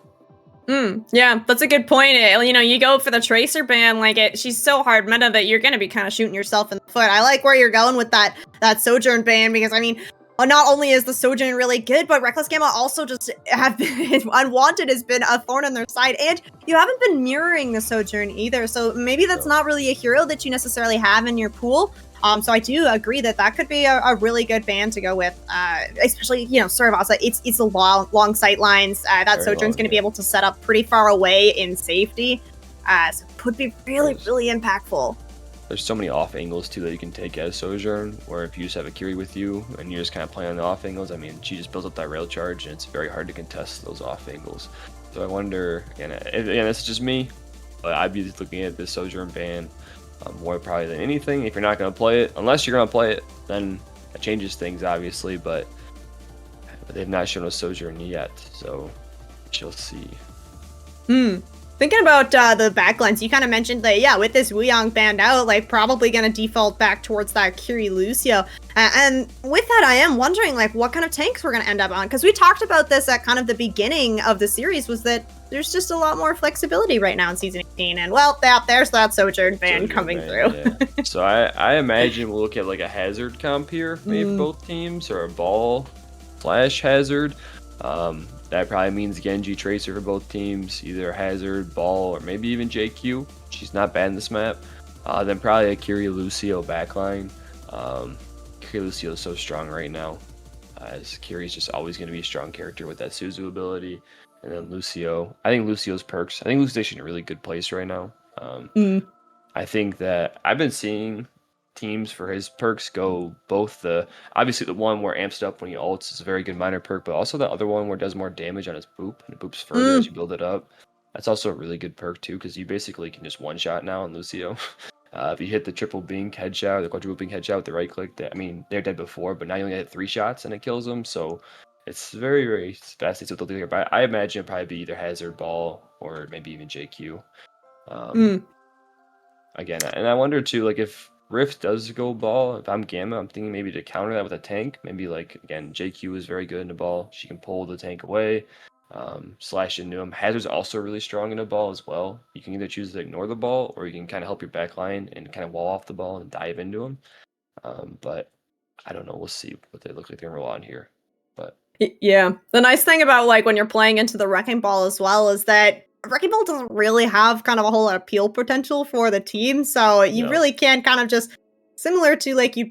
Yeah, that's a good point. You know, you go for the Tracer ban, she's so hard meta that you're gonna be kind of shooting yourself in the foot. I like where you're going with that Sojourn ban, because I mean, not only is the Sojourn really good, but Reckless Gamma also just have been Unwanted has been a thorn on their side, and you haven't been mirroring the Sojourn either. So maybe that's not really a hero that you necessarily have in your pool. So I do agree that could be a really good ban to go with, especially, Sariff also, it's a long sight lines. That Very Sojourn's long, going to be yeah. able to set up pretty far away in safety. So it could be really, really impactful. There's so many off angles too that you can take as Sojourn, where if you just have a Kiri with you and you're just kind of playing on the off angles, I mean, she just builds up that rail charge and it's very hard to contest those off angles. So I wonder, again, this is just me, but I'd be looking at this Sojourn ban more probably than anything. If you're not going to play it, unless you're going to play it, then that changes things obviously, but they've not shown us Sojourn yet, so she'll see. Thinking about the backlines, you kind of mentioned that, with this Wuyang banned out, like, probably going to default back towards that Kiri Lucio. And with that, I am wondering, like, what kind of tanks we're going to end up on. Because we talked about this at kind of the beginning of the series, was that there's just a lot more flexibility right now in Season 18. And, well, there's that Sojourn ban coming through. Yeah. So I imagine we'll look at, like, a hazard comp here, maybe for both teams, or a ball / hazard. That probably means Genji Tracer for both teams, either Hazard, Ball, or maybe even JQ. She's not bad in this map. Then probably a Kiri Lucio backline. Kiri Lucio is so strong right now, as Kiri's just always going to be a strong character with that Suzu ability. And then Lucio, I think Lucio's perks, I think Lucio's in a really good place right now. I think that I've been seeing teams for his perks go both obviously the one where amps up when he ults is a very good minor perk, but also the other one where it does more damage on his boop and it boops further as you build it up. That's also a really good perk too, because you basically can just one shot now on Lucio. If you hit the triple blink headshot or the quadruple blink headshot with the right click, they're dead before, but now you only hit 3 shots and it kills them. So it's very, very fast. It's what they'll do here. But I imagine it'll probably be either Hazard, Ball, or maybe even JQ. Again, and I wonder too, like if Rift does go Ball, if I'm Gamma, I'm thinking maybe to counter that with a tank. Maybe like, again, JQ is very good in the Ball. She can pull the tank away, slash into him. Hazard's also really strong in the Ball as well. You can either choose to ignore the Ball, or you can kind of help your back line and kind of wall off the Ball and dive into him. But I don't know. We'll see what they look like they're going to roll on here. But yeah, the nice thing about like when you're playing into the Wrecking Ball as well is that Wrecking Ball doesn't really have kind of a whole lot of peel potential for the team, so you really can kind of just, similar to like you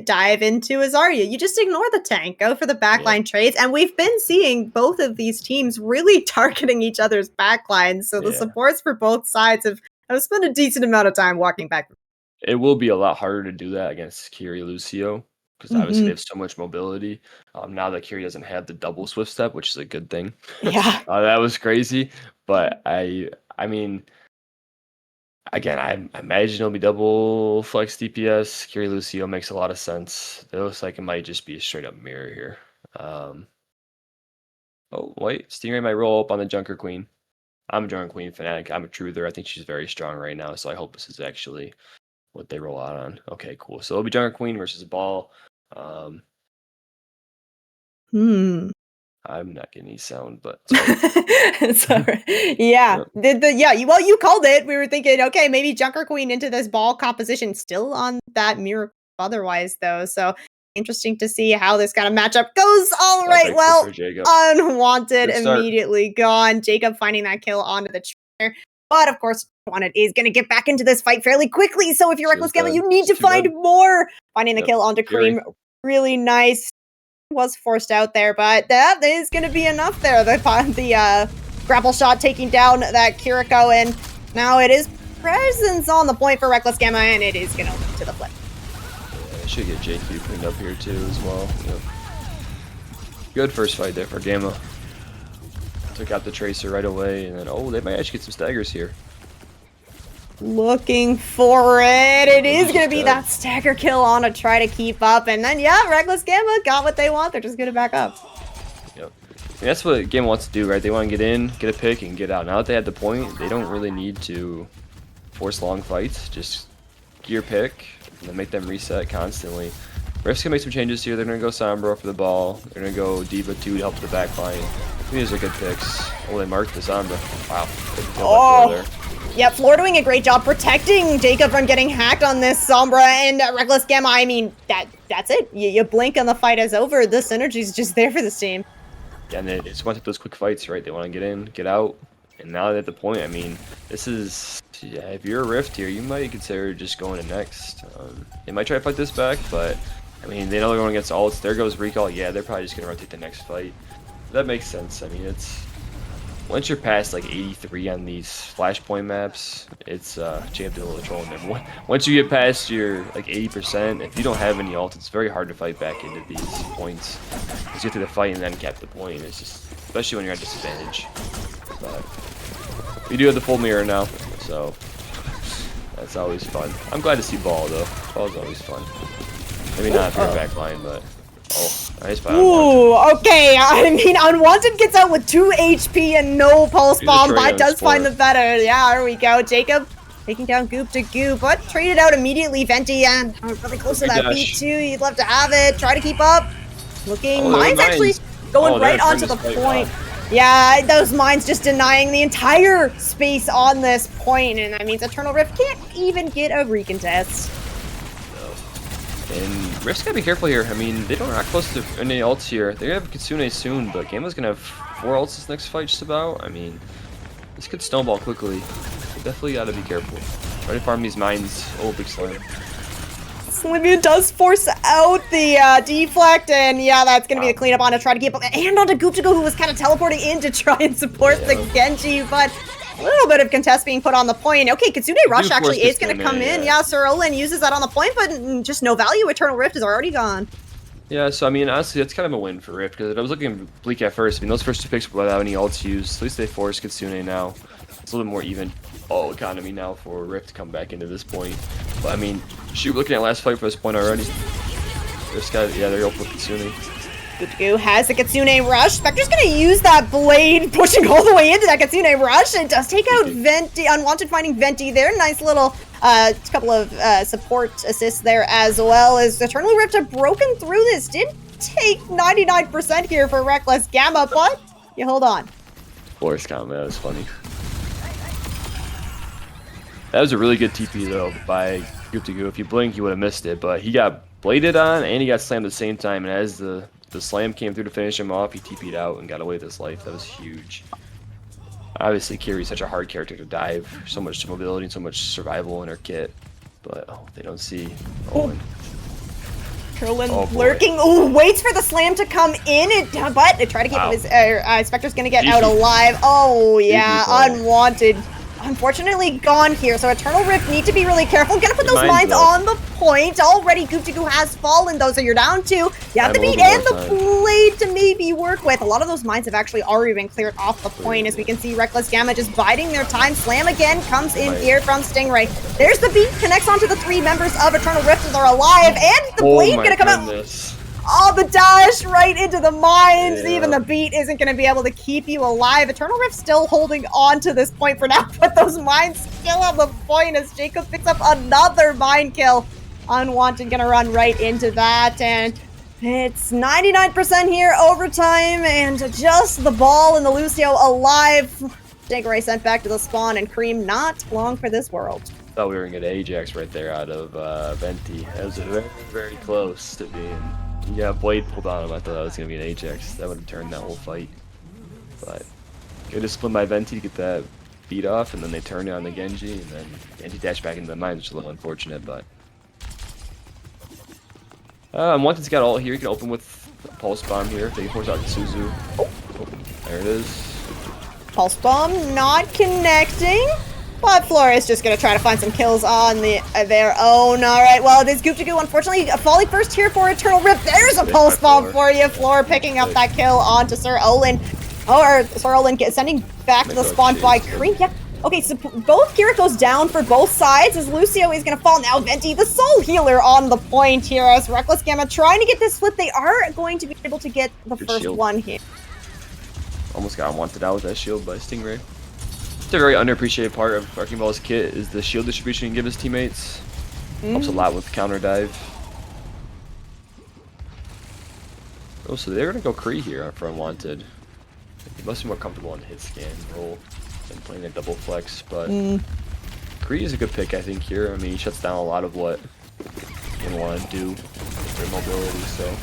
dive into Azaria, you just ignore the tank, go for the backline trades, and we've been seeing both of these teams really targeting each other's backlines, so the supports for both sides have spent a decent amount of time walking back. It will be a lot harder to do that against Kiri Lucio, because obviously they have so much mobility. Now that Kiri doesn't have the double swift step, which is a good thing. Yeah. That was crazy. But I mean, again, I imagine it'll be double flex DPS. Kiri Lucio makes a lot of sense. It looks like it might just be a straight up mirror here. Oh, wait. Stingray might roll up on the Junker Queen. I'm a Junker Queen fanatic. I'm a truther. I think she's very strong right now, so I hope this is actually what they roll out on. Okay, cool. So it'll be Junker Queen versus Ball. I'm not getting any sound, but sorry. Yeah. Well, you called it. We were thinking, okay, maybe Junker Queen into this Ball composition, still on that mirror otherwise though. So interesting to see how this kind of matchup goes. All right, well, Unwanted immediately gone. Jacob finding that kill onto the chair. But of course, Wanted is going to get back into this fight fairly quickly. So if you're Reckless Gamma, you need to find more. Finding the kill onto Cream, really nice. Was forced out there, but that is going to be enough there. The grapple shot taking down that Kiriko, and now it is presence on the point for Reckless Gamma, and it is going to lead to the flip. Yeah, I should get JQ cleaned up here too as well. Yep. Good first fight there for Gamma. Took out the Tracer right away, and then they might actually get some staggers here. Looking for it. It is going to be that stagger kill on to try to keep up. And then, Reckless Gamma got what they want. They're just going to back up. Yep. And that's what Gamma wants to do, right? They want to get in, get a pick, and get out. Now that they have the point, they don't really need to force long fights. Just gear pick, and then make them reset constantly. Rift's going to make some changes here. They're going to go Sombra for the Ball. They're going to go D.Va 2 to help the back line. I think these are good picks. They marked the Sombra. Wow. Yeah, Floor doing a great job protecting Jacob from getting hacked on this Sombra, and Reckless Gamma, I mean, that's it. You blink and the fight is over. The synergy's just there for this team. Yeah, and they just want to take those quick fights, right? They want to get in, get out, And now they're at the point, I mean, this is, yeah, if you're a Rift here, you might consider just going to next. They might try to fight this back, but, I mean, they know they're going against ults. There goes Recall. Yeah, they're probably just going to rotate the next fight. That makes sense. I mean, it's, once you're past like 83 on these flashpoint maps, it's jammed in a little trolling there. Once you get past your like 80%, if you don't have any ult, it's very hard to fight back into these points. Because you have to fight and then cap the point. It's just, especially when you're at disadvantage. But we do have the full mirror now, so that's always fun. I'm glad to see Ball though. Ball's always fun. Maybe not if you're back line, but. Oh, nice by Ooh, okay. I mean, Unwanted gets out with 2 HP and no pulse bomb, but does find the better. Yeah, there we go. Jacob taking down Goop to Goop, but traded out immediately. Venti, and really close to that beat too. You'd love to have it. Try to keep up. Looking, mines actually going right onto the point. Yeah, those mines just denying the entire space on this point, and that means Eternal Rift can't even get a recontest. And Rift's gotta be careful here. I mean, they don't rock close to any ults here. They're gonna have Kitsune soon, but Gamma's gonna have 4 ults this next fight, just about. I mean, this could snowball quickly. So definitely gotta be careful. Try to farm these mines. Oh, big slam. Slimia does force out the deflect, and yeah, that's gonna be the cleanup on to try to keep up, and onto Goop to Go, who was kind of teleporting in to try and support the Genji, but a little bit of contest being put on the point. Okay, Kitsune Rush actually is going to come in. Yeah, Sir Olin uses that on the point, but just no value. Eternal Rift is already gone. Yeah, so I mean, honestly, that's kind of a win for Rift, because I was looking bleak at first. I mean, those first 2 picks without any ults used. At least they forced Kitsune now. It's a little more even economy now for Rift to come back into this point. But I mean, shoot, looking at last fight for this point already. This guy, yeah, they're up with Kitsune. Goo has the Kitsune Rush. Spectre's gonna use that blade, pushing all the way into that Kitsune Rush. It does take out Venti, Unwanted finding Venti there. Nice little couple of support assists there as well, as Eternal Rift have broken through this. Did take 99% here for Reckless Gamma, but you hold on. Force combat, that was funny. That was a really good TP though by Goop to Go. If you blink, you would have missed it, but he got bladed on and he got slammed at the same time, and as the slam came through to finish him off, he TP'd out and got away with his life. That was huge. Obviously, Kiri's such a hard character to dive. So much mobility and so much survival in her kit. But, oh, they don't see Olin. Curlin lurking. Ooh, waits for the slam to come in, but they try to keep his... Spectre's gonna get out alive. Oh, yeah, Unwanted. Unfortunately gone here, so Eternal Rift need to be really careful. Gonna put those mines on the point. Already Goop to Go has fallen though, so you're down 2. You have the beat and the blade to maybe work with. A lot of those mines have actually already been cleared off the point, as we can see Reckless Gamma just biding their time. Slam again comes in here from Stingray. There's the beat, connects onto the 3 members of Eternal Rift, and they're alive, and the blade gonna come out. Oh, the dash right into the mines. Even the beat isn't going to be able to keep you alive. Eternal Rift still holding on to this point for now, but those mines still on the point as Jacob picks up another mine kill. Unwanted going to run right into that, and it's 99% here, overtime, and just the Ball and the Lucio alive. Stingray sent back to the spawn, and Cream not long for this world. Thought we were going to get Ajax right there out of Venti. That was very, very close to being... Yeah, blade pulled on him. I thought that was going to be an Ajax. That would have turned that whole fight. But good discipline by Venti to get that beat off, and then they turned it on the Genji, and then Genji dashed back into the mines, which is a little unfortunate, but... Unwanted's got ult here. He can open with a Pulse Bomb here. They can force out Suzu. Oh, there it is. Pulse Bomb not connecting. But Flores just going to try to find some kills on their own. All right, well, it is Goop to Go. Unfortunately, falling first here for Eternal Rift. There's a Pulse Bomb for you. Floor picking up that kill onto Sir Olin. Or Sir Olin sending back to the spawn by Cream. Yeah. Okay, so both Kiriko's down for both sides as Lucio is going to fall. Now Venti, the soul healer, on the point here as Reckless Gamma trying to get this flip. They are going to be able to get the first one here. Almost got Unwanted out with that shield by Stingray. A very underappreciated part of Wrecking Ball's kit is the shield distribution he can give his teammates. Helps a lot with counter dive. Oh, so they're gonna go Kree here for Unwanted. He must be more comfortable on the hit scan roll than playing a double flex, but Kree is a good pick, I think, here. I mean, he shuts down a lot of what you want to do with their mobility, so.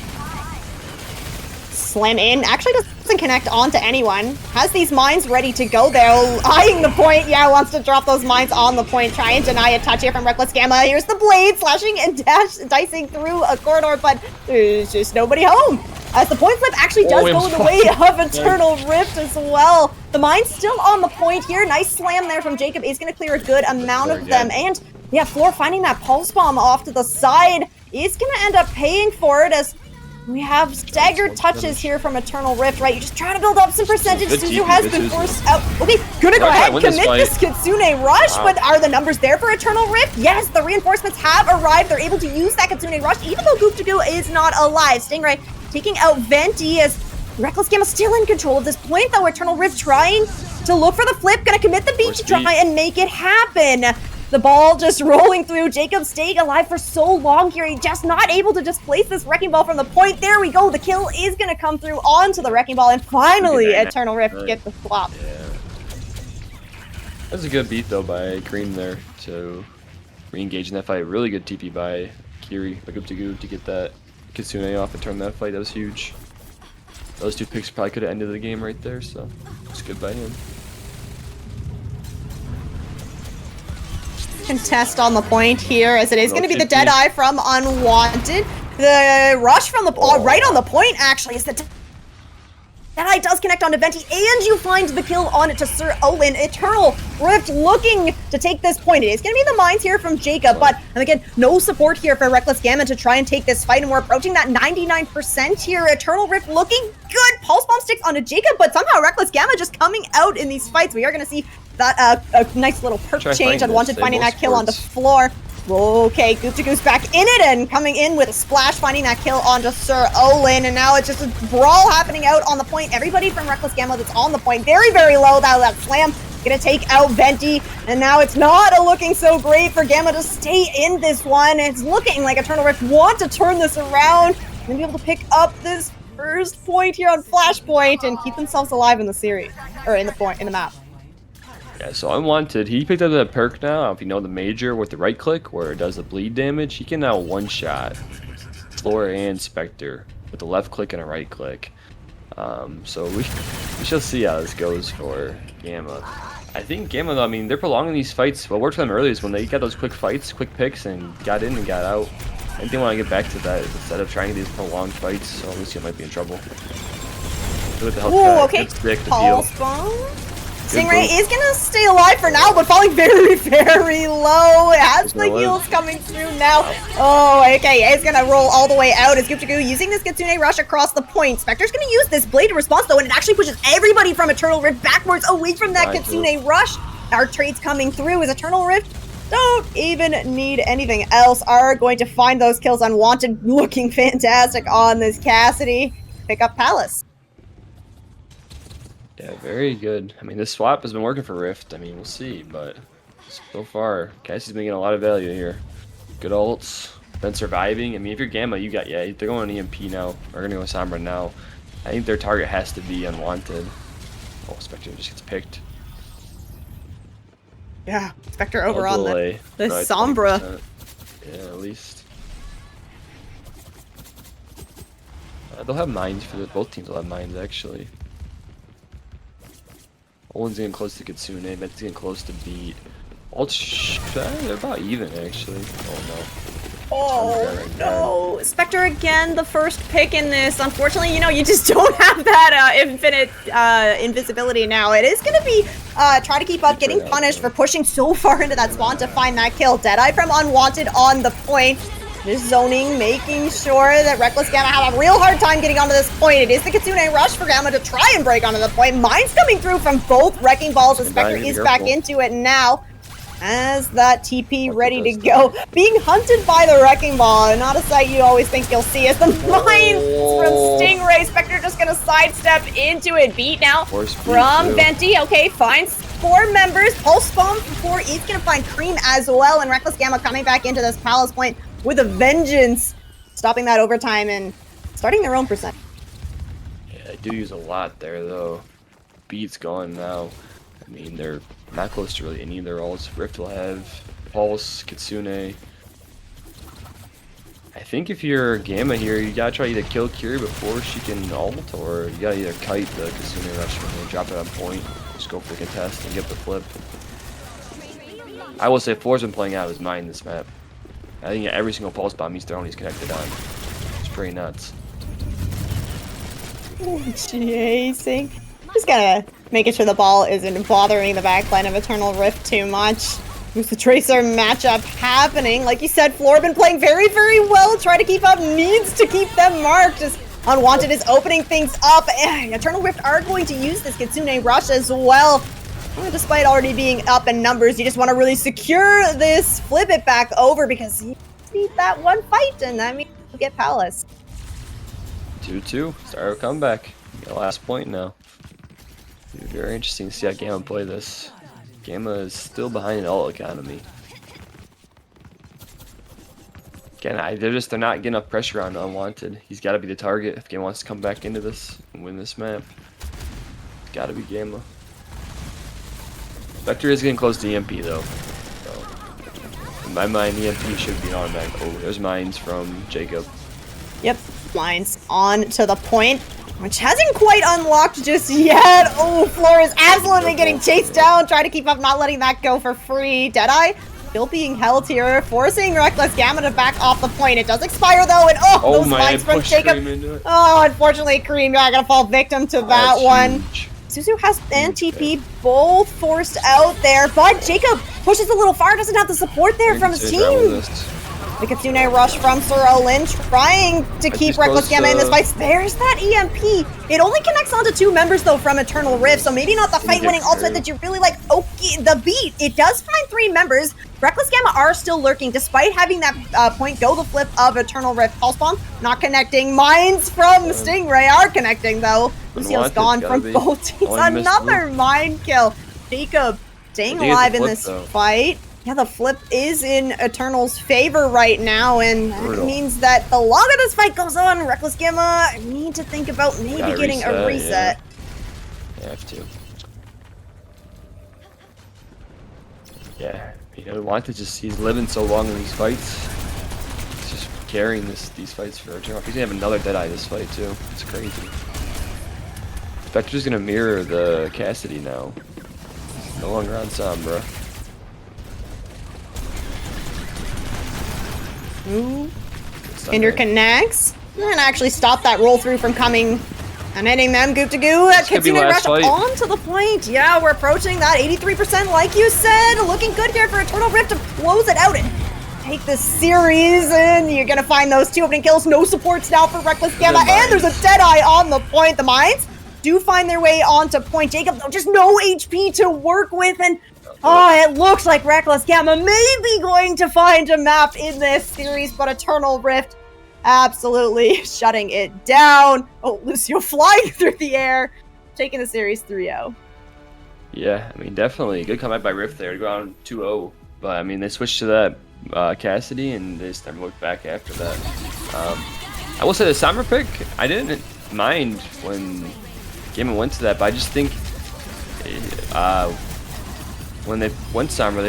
slam in. Actually doesn't connect onto anyone. Has these mines ready to go there. Eyeing the point. Yeah, wants to drop those mines on the point. Try and deny a touch here from Reckless Gamma. Here's the blade slashing and dicing through a corridor, but there's just nobody home. As the point flip actually does go in the way of Eternal Rift as well. The mine's still on the point here. Nice slam there from Jacob. Is going to clear a good amount of them. And yeah, Floor finding that pulse bomb off to the side is going to end up paying for it as we have staggered touches here from Eternal Rift, right? You're just trying to build up some percentage. Suzu has been forced out. Okay, gonna go ahead and commit this Kitsune Rush, but are the numbers there for Eternal Rift? Yes, the reinforcements have arrived. They're able to use that Kitsune Rush, even though Gilchr is not alive. Stingray taking out Venti as Reckless Gamma still in control of this point, though. Eternal Rift trying to look for the flip, gonna commit the beat to try and make it happen. The ball just rolling through. Jacob staying alive for so long here. He just not able to displace this Wrecking Ball from the point. There we go. The kill is going to come through onto the Wrecking Ball. And finally, Eternal Rift get the swap. Yeah. That's a good beat, though, by Green there to re-engage in that fight. Really good TP by Kiri, by Guptagu, to get that Kitsune off and turn that fight. That was huge. Those two picks probably could have ended the game right there, so it's good by him. Contest on the point here, as it is going to be the Deadeye from Unwanted. The rush from the right on the point actually is the Deadeye does connect onto Venti, and you find the kill on it to Sir Owen. Eternal Rift looking to take this point. It is going to be the mines here from Jacob, but and again, no support here for Reckless Gamma to try and take this fight, and we're approaching that 99% here. Eternal Rift looking good. Pulse Bomb sticks onto Jacob, but somehow Reckless Gamma just coming out in these fights. We are going to see that a nice little perk change. Unwanted finding that kill onto Floor. Okay, Guptagu's back in it and coming in with a splash, finding that kill onto Sir Olin, and now it's just a brawl happening out on the point. Everybody from Reckless Gamma that's on the point, very, very low. That slam gonna take out Venti, and now it's not looking so great for Gamma to stay in this one. It's looking like Eternal Rift want to turn this around and be able to pick up this first point here on Flashpoint and keep themselves alive in the series, or in the map. Yeah, so Unwanted, he picked up that perk now, if you know the major with the right click, where it does the bleed damage. He can now one-shot Floor and Spectre with the left click and a right click. So we shall see how this goes for Gamma. I think Gamma, though, I mean, they're prolonging these fights. What worked for them earlier is when they got those quick fights, quick picks, and got in and got out. I think they want to get back to that instead of trying these prolonged fights, so Lucio might be in trouble. With the ooh, okay, Pulse Bomb. Stingray is gonna stay alive for now, but falling very, very low. It has the heals coming through now. Oh, okay, it's gonna roll all the way out as Guptagu using this Kitsune Rush across the point. Spectre's gonna use this blade response though, and it actually pushes everybody from Eternal Rift backwards away from that Kitsune Rush. Our trades coming through as Eternal Rift don't even need anything else. Are going to find those kills. Unwanted looking fantastic on this Cassidy. Pick up Palace. Yeah, very good. I mean, this swap has been working for Rift. I mean, we'll see, but so far, Cassie's been getting a lot of value here. Good ults, been surviving. I mean, if you're Gamma, you got, yeah, they're going EMP now. They're going to go Sombra now. I think their target has to be Unwanted. Oh, Spectre just gets picked. Yeah, Spectre over on the Sombra. Yeah, at least. They'll have mines for this. Both teams will have mines, actually. Owen's getting close to Kitsune, Met's getting close to beat. They're about even, actually. Oh no. Oh no. Spectre again, the first pick in this. Unfortunately, you know, you just don't have that infinite invisibility now. It is going to be try to keep up, getting punished for pushing so far into that spawn to find that kill. Deadeye from Unwanted on the point. Just zoning, making sure that Reckless Gamma have a real hard time getting onto this point. It is the Kitsune Rush for Gamma to try and break onto the point. Mines coming through from both Wrecking Balls. The Spectre is back into it now. As that TP ready to go. Being hunted by the Wrecking Ball. Not a sight you always think you'll see. As the mines from Stingray. Spectre just gonna sidestep into it. Beat now from Venti. Okay, finds 4 members. Pulse Bomb from 4 is gonna find Cream as well. And Reckless Gamma coming back into this Palace point with a vengeance, stopping that overtime and starting their own percent. Yeah, they do use a lot there, though. Beat's gone now. I mean, they're not close to really any of their ults. Rift will have Pulse, Kitsune. I I think if you're Gamma here, you gotta try to either kill Curie before she can ult, or you gotta either kite the Kasune Rush and drop it on point, just go for the contest and get the flip. I will say Floor's been playing out of his mind this map. I think every single pulse bomb he's throwing, he's connected on. It's pretty nuts. Chasing. Just gotta making sure the ball isn't bothering the backline of Eternal Rift too much. There's the Tracer matchup happening. Like you said, Floor been playing very, very well. Try to keep up, needs to keep them marked. Just Unwanted is opening things up. Eternal Rift are going to use this Kitsune Rush as well. Despite already being up in numbers, you just want to really secure this, flip it back over, because you need that one fight, and that means you get Palace. 2-2, start a comeback. The last point now. It'll be very interesting to see how Gamma play this. Gamma is still behind in ult economy. Again, they're not getting enough pressure on Unwanted. He's got to be the target if Gamma wants to come back into this and win this map. Got to be Gamma. Vector is getting close to EMP though. So, in my mind, EMP should be an automatic. Oh, there's mines from Jacob. Yep, mines on to the point, which hasn't quite unlocked just yet. Oh, Floor is absolutely getting chased down. Try to keep up, not letting that go for free. Deadeye still being held here, forcing Reckless Gamma to back off the point. It does expire though, and those mines from Jacob. Oh, unfortunately, Cream gonna fall victim to that one. Huge. Suzu has and TP both forced out there, but Jacob pushes a little far, doesn't have the support there from his team. The Kitsune Rush from Sir Olin trying to keep Reckless Gamma in this fight. There's that EMP. It only connects onto 2 members though from Eternal Rift, so maybe not the fight-winning ultimate that you really like. Okay, the beat. It does find 3 members. Reckless Gamma are still lurking despite having that point go the flip of Eternal Rift. Pulse Bomb not connecting. Mines from Stingray are connecting though. Lucio's gone from both teams. Another mine kill. Jacob staying alive in this fight. Yeah, the flip is in Eternal's favor right now, and that means that the longer this fight goes on, Reckless Gamma need to think about maybe getting a reset. Yeah. Have to. Yeah, Wanted he's living so long in these fights. He's just carrying these fights for Eternal. He's gonna have another Deadeye this fight too. It's crazy. Spectre's gonna mirror the Cassidy now. No longer on Sombra. Ooh. Interconnects. And actually stop that roll through from coming and hitting them. Goop to goo. Kitsune Rush on to the point. Yeah, we're approaching that 83% like you said. Looking good here for Eternal Rift to close it out and take this series. And you're going to find those 2 opening kills. No supports now for Reckless Gamma. And there's a Deadeye on the point. The mines do find their way onto point. Jacob, though, just no HP to work with. And it looks like Reckless Gamma may be going to find a map in this series, but Eternal Rift absolutely shutting it down. Oh, Lucio flying through the air, taking the series 3-0. Yeah, I mean, definitely. Good comeback by Rift there to go on 2-0. But, I mean, they switched to that Cassidy, and they just never looked back after that. I will say the Sombra pick, I didn't mind when Gamma went to that, but I just think when they went Sombra,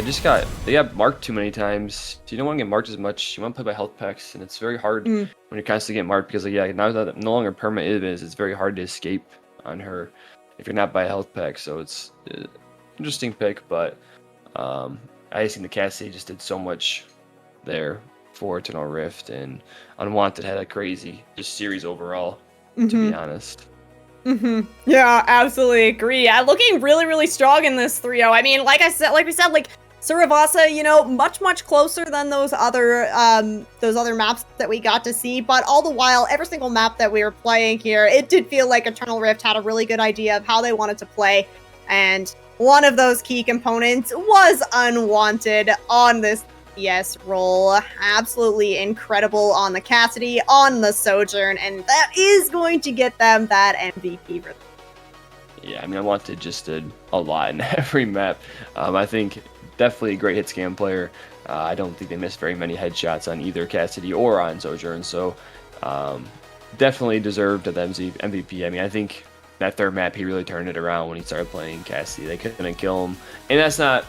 they got marked too many times. So you don't want to get marked as much. You want to play by health packs, and it's very hard when you're constantly getting marked because, now that no longer permanent it's very hard to escape on her if you're not by a health pack. So it's an interesting pick, but I just think the Cassidy just did so much there for Eternal Rift, and Unwanted had a crazy just series overall, to be honest. Yeah, absolutely agree. Yeah, looking really, really strong in this 3-0. I mean, like we said, Saravasa, much closer than those other maps that we got to see. But all the while, every single map that we were playing here, it did feel like Eternal Rift had a really good idea of how they wanted to play. And one of those key components was Unwanted on this SPCS role. Absolutely incredible on the Cassidy, on the Sojourn, and that is going to get them that MVP. Yeah, I mean, Unwanted just did a lot in every map. I think definitely a great hit scan player. I don't think they missed very many headshots on either Cassidy or on Sojourn, so definitely deserved the MVP. I mean, I think that 3rd map, he really turned it around when he started playing Cassidy. They couldn't kill him, and that's not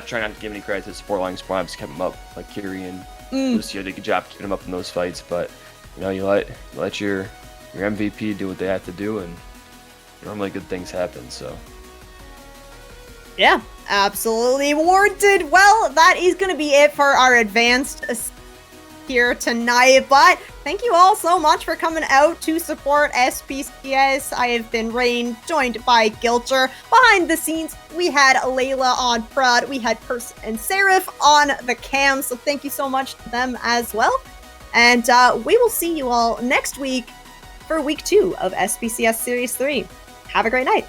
trying not to give any credit to the support line. Just kept him up, like Curie and Lucio did a good job keeping him up in those fights, but you know, you let your MVP do what they have to do, and normally good things happen. So Yeah, absolutely warranted. Well, that is going to be it for our advanced here tonight, but thank you all so much for coming out to support SPCS. I have been Raine, joined by Gilchr. Behind the scenes, we had Layla on prod, we had Percy and Sariff on the cam, so thank you so much to them as well. And we will see you all next week for week 2 of SPCS Series 3. Have a great night.